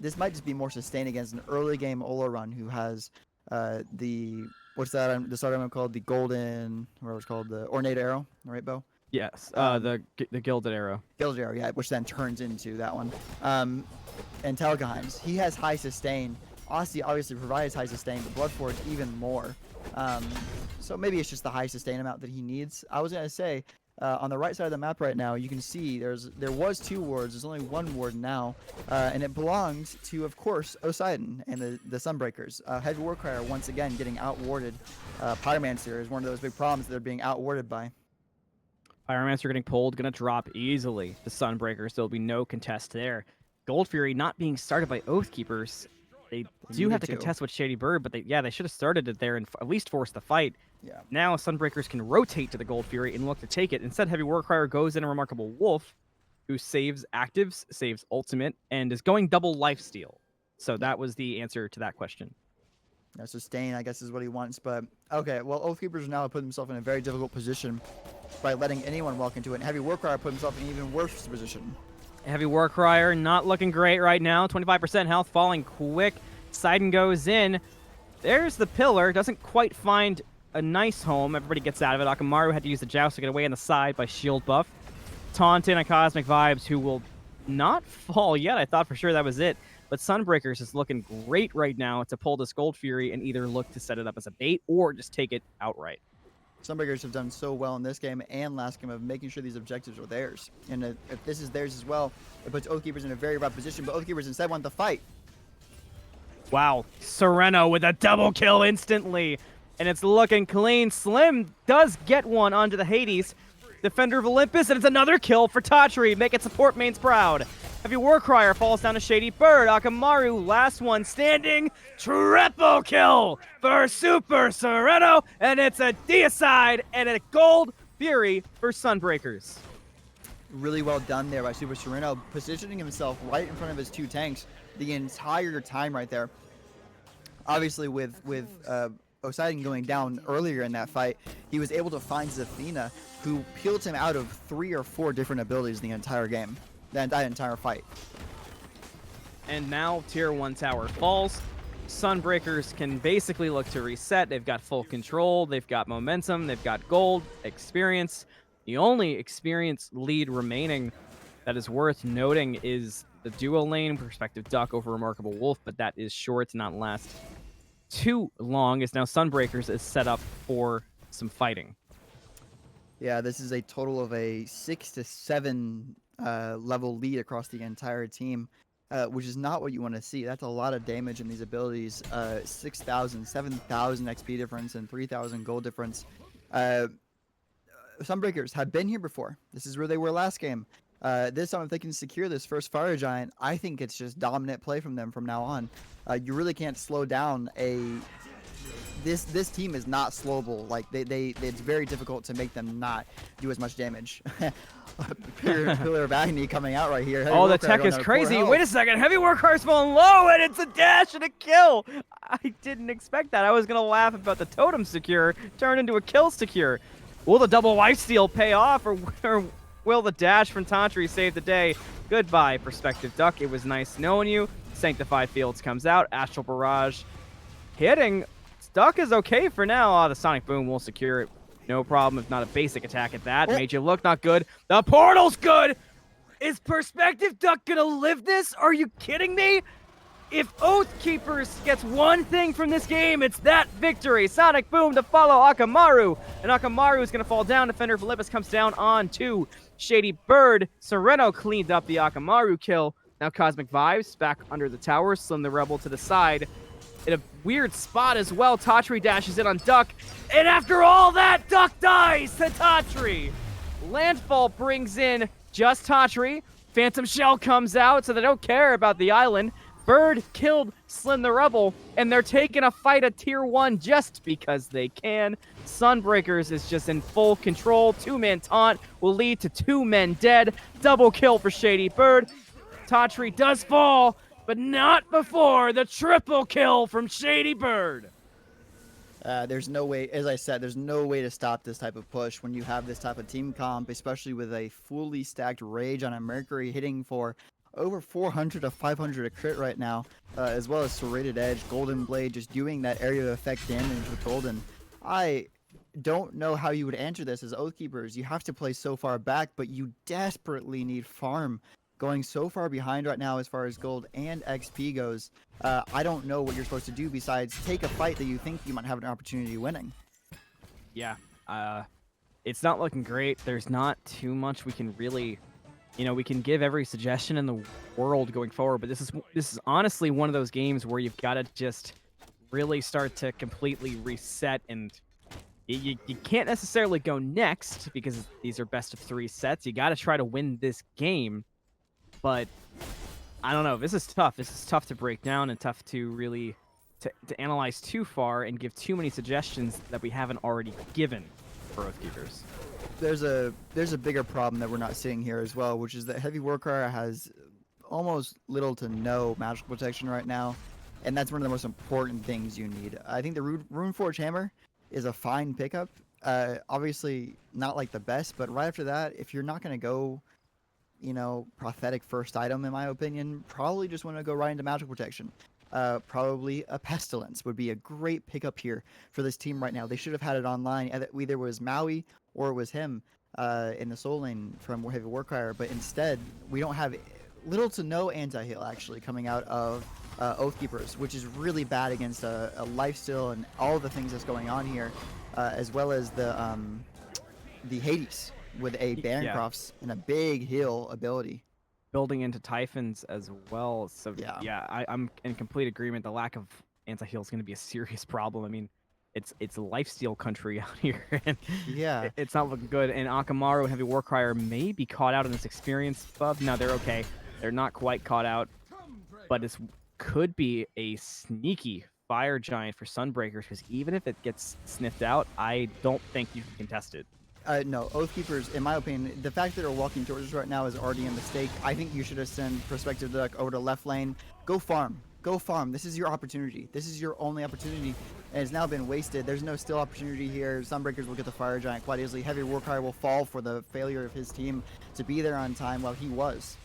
This might just be more sustained against an early game Olorun who has what's that, the start item called? The golden, what was it called? The ornate arrow, right, Bo? Yes, the Gilded Arrow. Gilded arrow, yeah, which then turns into that one. And Telgeheim's, he has high sustain. Aussie obviously provides high sustain, but Bloodforge even more. So maybe it's just the high sustain amount that he needs. I was gonna say, on the right side of the map right now, you can see there was 2 wards. There's only 1 ward now, and it belongs to, of course, Poseidon and the Sunbreakers. HeavyWarcrier once again getting outwarded. Pyromancer is one of those big problems that they're being outwarded by. Pyromancer getting pulled, gonna drop easily. The Sunbreakers, there'll be no contest there. Gold Fury not being started by Oathkeepers. They do have to contest with ShadyByrd, but they should have started it there and at least forced the fight. Yeah. Now Sunbreakers can rotate to the Gold Fury and look to take it. Instead, HeavyWarcrier goes in a RemarkableWolf, who saves actives, saves ultimate, and is going double lifesteal. So that was the answer to that question. Yeah, sustain, I guess, is what he wants. But okay, well, Oathkeepers now put himself in a very difficult position by letting anyone walk into it. And HeavyWarcrier put himself in an even worse position. HeavyWarcrier not looking great right now. 25% health, falling quick. Poseidon goes in. There's the pillar. Doesn't quite find a nice home. Everybody gets out of it. Akamaru had to use the joust to get away on the side by shield buff. Taunted on CosmicVibez, who will not fall yet. I thought for sure that was it. But Sunbreakers is looking great right now to pull this Gold Fury and either look to set it up as a bait or just take it outright. Sunbreakers have done so well in this game and last game of making sure these objectives are theirs. And if this is theirs as well, it puts Oathkeepers in a very rough position. But Oathkeepers instead want the fight. Wow. Sereno with a double kill instantly. And it's looking clean. Slim does get one onto the Hades. Defender of Olympus, and it's another kill for Tatri, making support mains proud. HeavyWarcrier falls down to ShadyByrd. Akamaru, last one standing. Triple kill for SuperSereno, and it's a deicide and a gold Fury for Sunbreakers. Really well done there by SuperSereno, positioning himself right in front of his 2 tanks the entire time right there. Obviously, with Poseidon going down earlier in that fight, he was able to find Zafina, who peeled him out of 3 or 4 different abilities the entire game, that entire fight. And now Tier 1 tower falls. Sunbreakers can basically look to reset. They've got full control. They've got momentum. They've got gold, experience. The only experience lead remaining that is worth noting is the duo lane Perspective Duck over RemarkableWolf, but that is sure to not last too long, as now Sunbreakers is set up for some fighting. Yeah, this is a total of a 6 to 7 level lead across the entire team, which is not what you want to see. That's a lot of damage in these abilities. 6,000, 7,000 XP difference and 3,000 gold difference. Sunbreakers have been here before. This is where they were last game. This time, if they can secure this first Fire Giant, I think it's just dominant play from them from now on. You really can't slow down this team is not slowable. Like it's very difficult to make them not do as much damage. Pillar of Agony coming out right here. Oh, the tech is crazy. Wait a second. HeavyWarcrier's falling low, and it's a dash and a kill. I didn't expect that. I was going to laugh about the totem secure turn into a kill secure. Will the double lifesteal pay off, or will the dash from Tatri save the day? Goodbye, Perspective Duck. It was nice knowing you. Sanctified Fields comes out. Astral Barrage hitting. Duck is okay for now. The Sonic Boom will secure it. No problem, if not a basic attack at that. Made you look not good. The portal's good! Is Perspective Duck gonna live this? Are you kidding me? If Oathkeepers gets one thing from this game, it's that victory. Sonic Boom to follow Akamaru. And Akamaru is gonna fall down. Defender Philippus comes down on to ShadyByrd. Sereno cleaned up the Akamaru kill. Now CosmicVibez back under the tower. Slim the Rebel to the side. In a weird spot as well, Tatri dashes in on Duck. And after all that, Duck dies to Tatri. Landfall brings in just Tatri. Phantom Shell comes out, so they don't care about the island. Bird killed Slim the Rebel, and they're taking a fight at Tier 1 just because they can. Sunbreakers is just in full control. 2-man taunt will lead to 2 men dead. Double kill for ShadyByrd. Tatri does fall, but not before the triple kill from ShadyByrd. There's no way, as I said, there's no way to stop this type of push when you have this type of team comp, especially with a fully stacked Rage on a Mercury hitting for over 400 to 500 a crit right now, as well as Serrated Edge, Golden Blade, just doing that area of effect damage with Golden. I don't know how you would answer this as Oathkeepers. You have to play so far back, but you desperately need farm. Going so far behind right now as far as gold and XP goes, I don't know what you're supposed to do besides take a fight that you think you might have an opportunity winning. Yeah, it's not looking great. There's not too much we can really, we can give every suggestion in the world going forward, but this is honestly one of those games where you've got to just really start to completely reset, and you can't necessarily go next because these are best of 3 sets. You got to try to win this game. But I don't know. This is tough. This is tough to break down and tough to really to analyze too far and give too many suggestions that we haven't already given for Oathkeepers. There's a bigger problem that we're not seeing here as well, which is that HeavyWarcrier has almost little to no magical protection right now, and that's one of the most important things you need. I think the Runeforge Hammer is a fine pickup. Obviously not like the best, but right after that, if you're not going to go prophetic first item, in my opinion, probably just want to go right into magical protection. Probably a Pestilence would be a great pickup here for this team right now. They should have had it online. Either it was Maui or it was him in the soul lane from HeavyWarcrier, but instead we don't have little to no anti-heal actually coming out of Oathkeepers, which is really bad against a lifesteal and all the things that's going on here, as well as the Hades with a Baroncroft's and a big heal ability. Building into Typhons as well. So yeah, I'm in complete agreement. The lack of anti-heal is going to be a serious problem. I mean, it's lifesteal country out here, and yeah, it's not looking good. And Akamaru and HeavyWarcrier may be caught out in this experience buff. No, they're okay. They're not quite caught out, but this could be a sneaky Fire Giant for Sunbreakers, because even if it gets sniffed out, I don't think you can contest it. No, Oathkeepers, in my opinion, the fact that they're walking towards us right now is already a mistake. I think you should have sent Perspective Duck over to left lane. Go farm. Go farm. This is your opportunity. This is your only opportunity, and it's now been wasted. There's no still opportunity here. Sunbreakers will get the Fire Giant quite easily. HeavyWarcrier will fall for the failure of his team to be there on time while he was.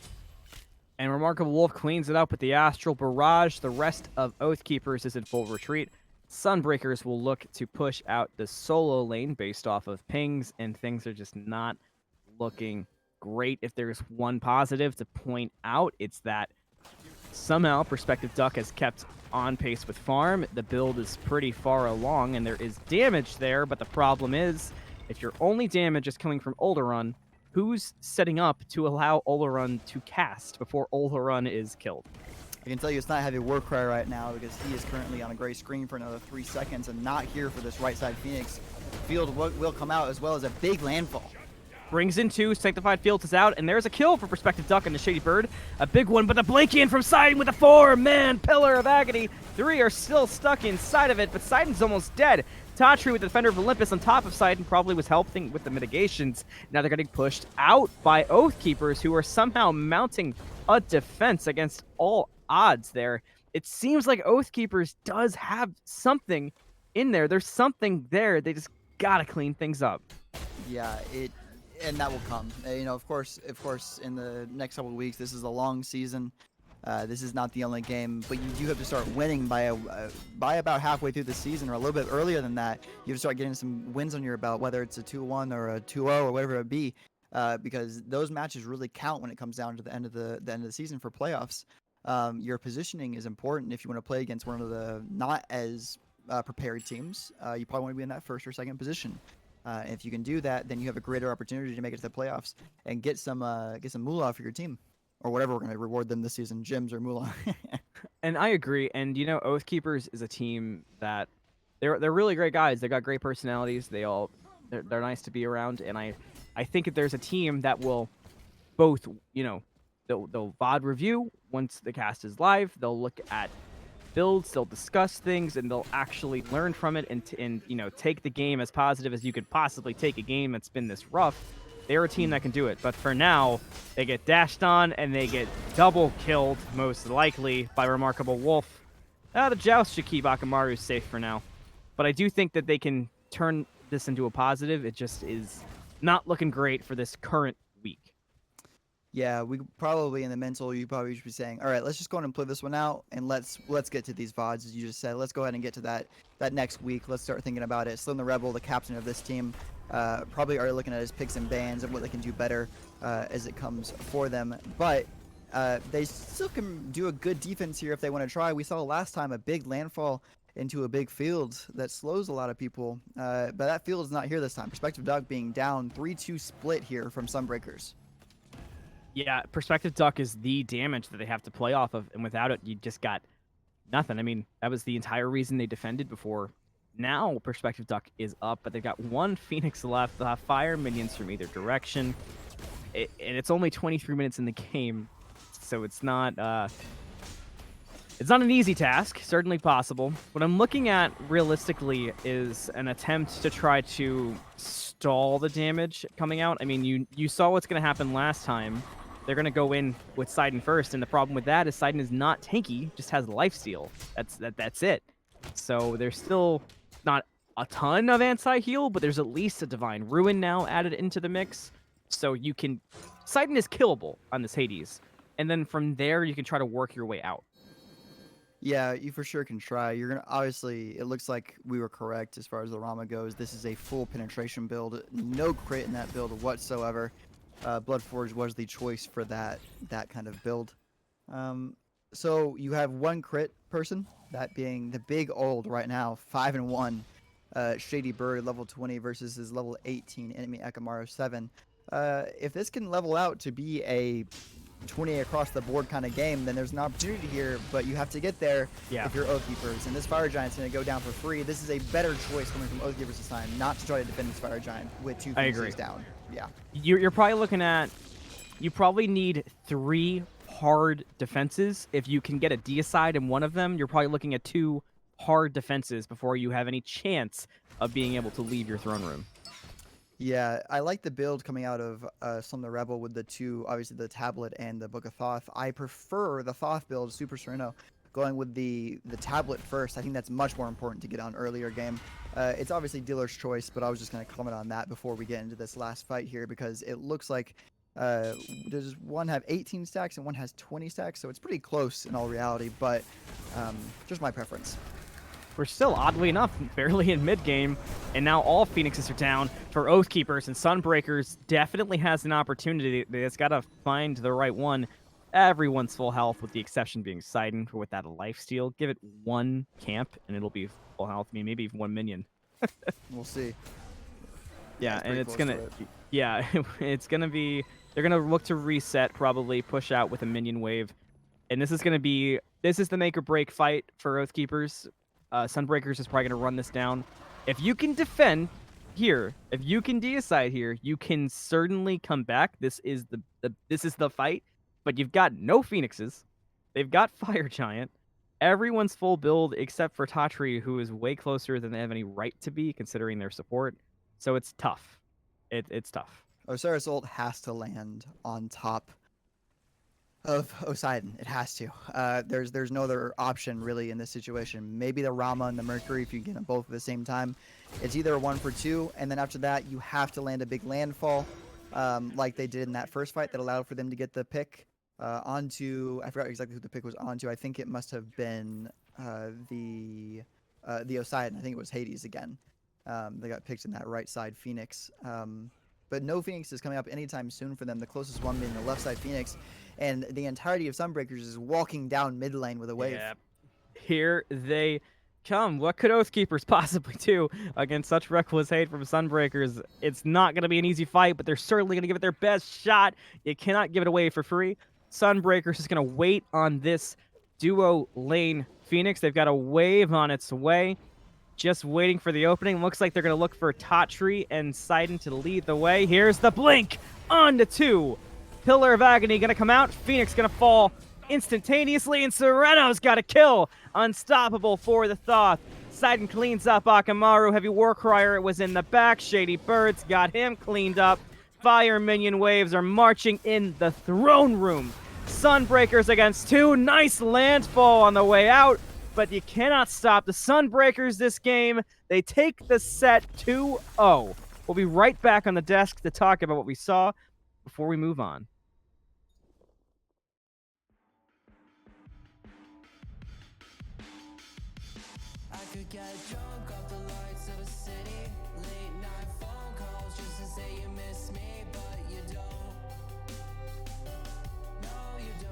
And RemarkableWolf cleans it up with the Astral Barrage. The rest of Oathkeepers is in full retreat. Sunbreakers will look to push out the solo lane based off of pings, and things are just not looking great. If there's one positive to point out, it's that somehow Perspective Duck has kept on pace with farm. The build is pretty far along, and there is damage there, but the problem is, if your only damage is coming from Olderun, who's setting up to allow Olderun to cast before Olderun is killed? I can tell you it's not HeavyWarcrier right now because he is currently on a gray screen for another 3 seconds and not here for this right side Fenyx. Field will come out as well as a big landfall. Brings in 2, Sanctified Fields is out, and there's a kill for Perspective Duck and the ShadyByrd. A big one, but the Blankian from Sidon with a 4-man Pillar of Agony. 3 are still stuck inside of it, but Sidon's almost dead. Tatri with the Defender of Olympus on top of Sidon probably was helping with the mitigations. Now they're getting pushed out by Oathkeepers, who are somehow mounting a defense against all odds there. It seems like Oathkeepers does have something in there. There's something there. They just gotta clean things up. Yeah, and that will come. You know, of course, in the next couple of weeks, this is a long season. This is not the only game, but you do have to start winning by about halfway through the season, or a little bit earlier than that. You have to start getting some wins on your belt, whether it's a 2-1 or a 2-0 or whatever it be, because those matches really count when it comes down to the end of the season for playoffs. Your positioning is important if you want to play against one of the not as prepared teams. You probably want to be in that first or second position. If you can do that, then you have a greater opportunity to make it to the playoffs and get some moolah for your team, or whatever we're going to reward them this season, gems or moolah. And I agree. And you know, Oathkeepers is a team that they're really great guys. They got great personalities. They're nice to be around. And I think if there's a team that will both, you know, they'll VOD review once the cast is live. They'll look at builds, they'll discuss things, and they'll actually learn from it and you know, take the game as positive as you could possibly take a game that's been this rough. They're a team that can do it, but for now, they get dashed on and they get double killed, most likely, by RemarkableWolf. The Joust should keep Akamaru safe for now, but I do think that they can turn this into a positive. It just is not looking great for this current week. Yeah, we probably in the mental, you probably should be saying, all right, let's just go ahead and play this one out, and let's get to these VODs, as you just said. Let's go ahead and get to that next week. Let's start thinking about it. Slim the Rebel, the captain of this team, probably already looking at his picks and bans and what they can do better as it comes for them. But they still can do a good defense here if they want to try. We saw last time a big landfall into a big field that slows a lot of people, but that field is not here this time. Perspective Duck being down 3-2 split here from Sunbreakers. Yeah, Perspective Duck is the damage that they have to play off of, and without it, you just got nothing. I mean, that was the entire reason they defended before. Now, Perspective Duck is up, but they've got 1 Fenyx left. They'll have fire minions from either direction, and it's only 23 minutes in the game, so it's not an easy task. Certainly possible. What I'm looking at realistically is an attempt to try to stall the damage coming out. I mean, you saw what's going to happen last time. They're going to go in with Sidon first, and the problem with that is Sidon is not tanky, just has lifesteal. That's it. So there's still not a ton of anti-heal, but there's at least a Divine Ruin now added into the mix. So you can... Sidon is killable on this Hades, and then from there you can try to work your way out. Yeah, you for sure can try. You're gonna obviously. It looks like we were correct as far as the Rama goes. This is a full penetration build, no crit in that build whatsoever. Bloodforge was the choice for that kind of build. So you have 1 crit person, that being the big old right now, 5-1. ShadyByrd level 20 versus his level 18 enemy Akamaru 7. If this can level out to be a 20 across the board kind of game, then there's an opportunity here, but you have to get there if you're Oathkeepers. And this Fire Giant's going to go down for free. This is a better choice coming from Oathkeepers this time, not to try to defend this Fire Giant with 2 pieces down. Yeah. You're probably looking at... You probably need 3 hard defenses. If you can get a deicide in one of them, you're probably looking at 2 hard defenses before you have any chance of being able to leave your throne room. Yeah, I like the build coming out of Slum the Rebel with the two, obviously the tablet and the Book of Thoth. I prefer the Thoth build, SuperSereno, going with the tablet first. I think that's much more important to get on earlier game. It's obviously dealer's choice, but I was just going to comment on that before we get into this last fight here because it looks like does one have 18 stacks and one has 20 stacks, so it's pretty close in all reality, but just my preference. We're still, oddly enough, barely in mid-game, and now all Fenyxes are down for Oathkeepers, and Sunbreakers definitely has an opportunity. It's got to find the right one. Everyone's full health, with the exception being Poseidon with that lifesteal. Give it one camp, and it'll be full health. I mean, maybe even one minion. We'll see. Yeah, and it's pretty gonna, close to it. yeah, it's gonna be. They're gonna look to reset, probably push out with a minion wave, and this is the make or break fight for Oathkeepers. Sunbreakers is probably gonna run this down. If you can defend here, if you can deicide here, you can certainly come back. This is the fight, but you've got no Fenyxes. They've got Fire Giant. Everyone's full build except for Tatri, who is way closer than they have any right to be, considering their support. So it's tough. It's tough. Osiris ult has to land on top of Poseidon. It has to. There's no other option really in this situation. Maybe the Rama and the Mercury if you get them both at the same time. It's either a 1 for 2, and then after that you have to land a big landfall, like they did in that first fight that allowed for them to get the pick onto. I forgot exactly who the pick was onto. I think it must have been the Poseidon. I think it was Hades again. They got picked in that right side Fenyx. But no Fenyx is coming up anytime soon for them. The closest one being the left side Fenyx. And the entirety of Sunbreakers is walking down mid lane with a wave. Yeah. Here they come. What could Oathkeepers possibly do against such reckless hate from Sunbreakers? It's not going to be an easy fight, but they're certainly going to give it their best shot. You cannot give it away for free. Sunbreakers is going to wait on this duo lane Fenyx. They've got a wave on its way. Just waiting for the opening. Looks like they're going to look for Tatri and Poseidon to lead the way. Here's the blink on to 2. Pillar of Agony going to come out. Fenyx going to fall instantaneously, and Sereno's got a kill. Unstoppable for the Thoth. Poseidon cleans up Akamaru. HeavyWarcrier was in the back. ShadyByrd's got him cleaned up. Fire minion waves are marching in the throne room. Sunbreakers against 2. Nice landfall on the way out. But you cannot stop the Sunbreakers this game. They take the set 2-0. We'll be right back on the desk to talk about what we saw before we move on. I could get drunk off the lights of a city. Late night phone calls just to say you miss me, but you don't. No, you don't.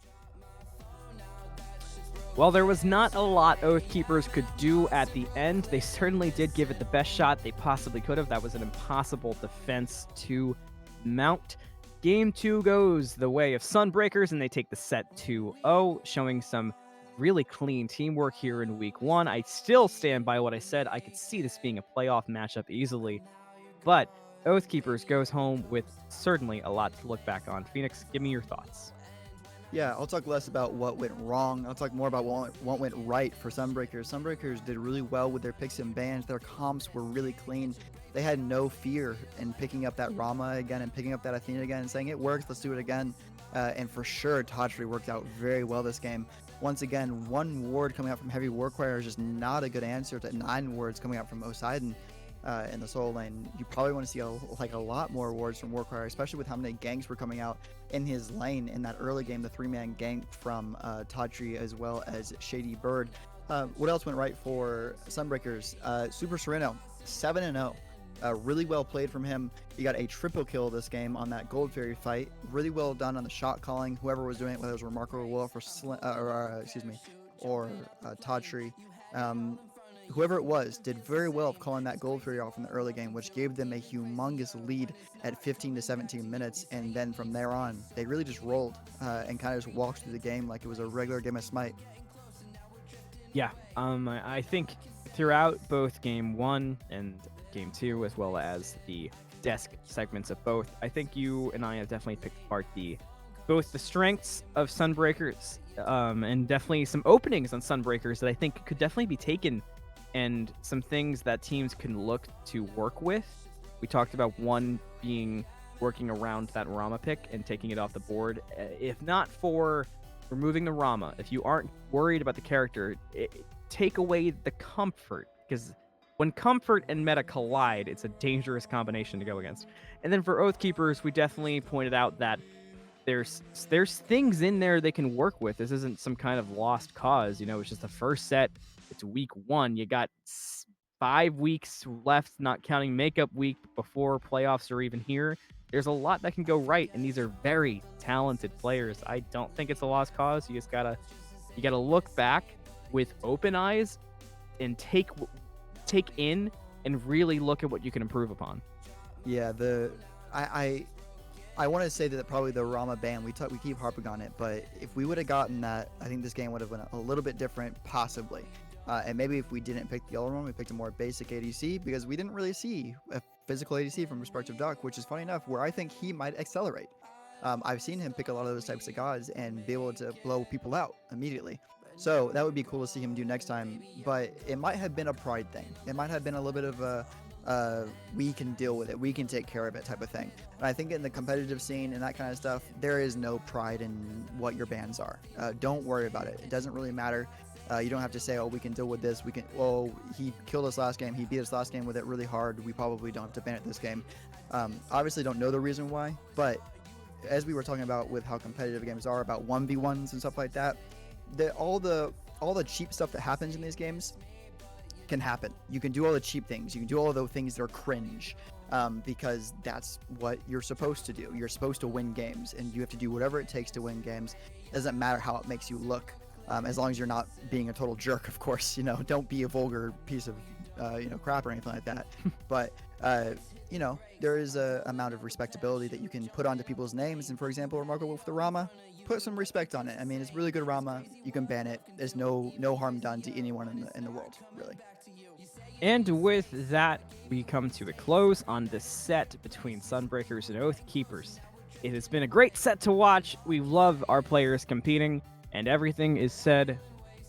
Drop my phone now, that shit's broken. While there was not a lot Oathkeepers could do at the end, they certainly did give it the best shot they possibly could have. That was an impossible defense to mount. Game 2 goes the way of Sunbreakers, and they take the set 2-0, showing some really clean teamwork here in week 1. I still stand by what I said. I could see this being a playoff matchup easily, but Oathkeepers goes home with certainly a lot to look back on. Fenyx, give me your thoughts. Yeah, I'll talk less about what went wrong. I'll talk more about what went right for Sunbreakers. Sunbreakers did really well with their picks and bans. Their comps were really clean. They had no fear in picking up that Rama again and picking up that Athena again and saying, it works, let's do it again. And for sure, Tatri worked out very well this game. Once again, 1 ward coming out from HeavyWarcrier is just not a good answer to 9 wards coming out from Poseidon in the solo lane. You probably want to see a lot more wards from Warcrier, especially with how many ganks were coming out in his lane in that early game, the 3-man gank from Tatri as well as ShadyByrd. What else went right for Sunbreakers? SuperSereno, 7-0. Really well played from him. He got a triple kill this game on that Gold Fairy fight. Really well done on the shot calling. Whoever was doing it, whether it was RemarkableWolf or Tatri, whoever it was, did very well calling that Gold Fairy off in the early game, which gave them a humongous lead at 15 to 17 minutes. And then from there on, they really just rolled and kind of just walked through the game like it was a regular game of Smite. Yeah, I think throughout both Game 1 and Game 2, as well as the desk segments of both, I think you and I have definitely picked apart both the strengths of Sunbreakers and definitely some openings on Sunbreakers that I think could definitely be taken and some things that teams can look to work with. We talked about one being working around that Rama pick and taking it off the board. If not for removing the Rama, if you aren't worried about the character, take away the comfort, because when comfort and meta collide, it's a dangerous combination to go against. And then for Oathkeepers, we definitely pointed out that there's things in there they can work with. This isn't some kind of lost cause. It's just the first set. It's week 1. You got 5 weeks left, not counting makeup week before playoffs are even here. There's a lot that can go right, and these are very talented players. I don't think it's a lost cause. You just gotta look back with open eyes and take in and really look at what you can improve upon. Yeah, I want to say that probably the Rama ban, we keep harping on it, but if we would have gotten that, I think this game would have been a little bit different, possibly. And maybe if we didn't pick the yellow one, we picked a more basic ADC, because we didn't really see a physical ADC from Perspective Duck, which is funny enough, where I think he might accelerate. I've seen him pick a lot of those types of gods and be able to blow people out immediately. So that would be cool to see him do next time, but it might have been a pride thing. It might have been a little bit of a we can deal with it, we can take care of it type of thing. And I think in the competitive scene and that kind of stuff, there is no pride in what your bans are. Don't worry about it. It doesn't really matter. You don't have to say, oh, we can deal with this. He killed us last game. He beat us last game with it really hard. We probably don't have to ban it this game. Obviously don't know the reason why, but as we were talking about with how competitive games are, about 1v1s and stuff like that, all the cheap stuff that happens in these games can happen. You can do all the cheap things. You can do all the things that are cringe, because that's what you're supposed to do. You're supposed to win games, and you have to do whatever it takes to win games. It doesn't matter how it makes you look, as long as you're not being a total jerk, of course. Don't be a vulgar piece of crap or anything like that. But there is a amount of respectability that you can put onto people's names. And for example, RemarkableWolf the Rama, put some respect on it. I mean, it's really good Rama. You can ban it. There's no harm done to anyone in the world, really. And with that, we come to a close on this set between Sunbreakers and Oathkeepers. It has been a great set to watch. We love our players competing, and everything is said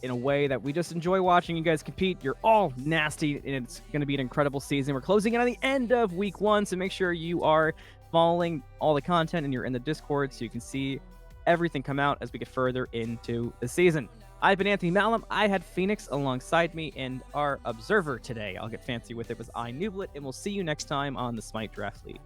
in a way that we just enjoy watching you guys compete. You're all nasty, and it's going to be an incredible season. We're closing in on the end of week 1, so make sure you are following all the content and you're in the Discord so you can see everything come out as we get further into the season. I've been Anthony Malum. I had Fenyx alongside me, and our observer today, I'll get fancy with it, was iNooblet, and we'll see you next time on the Smite Draft League.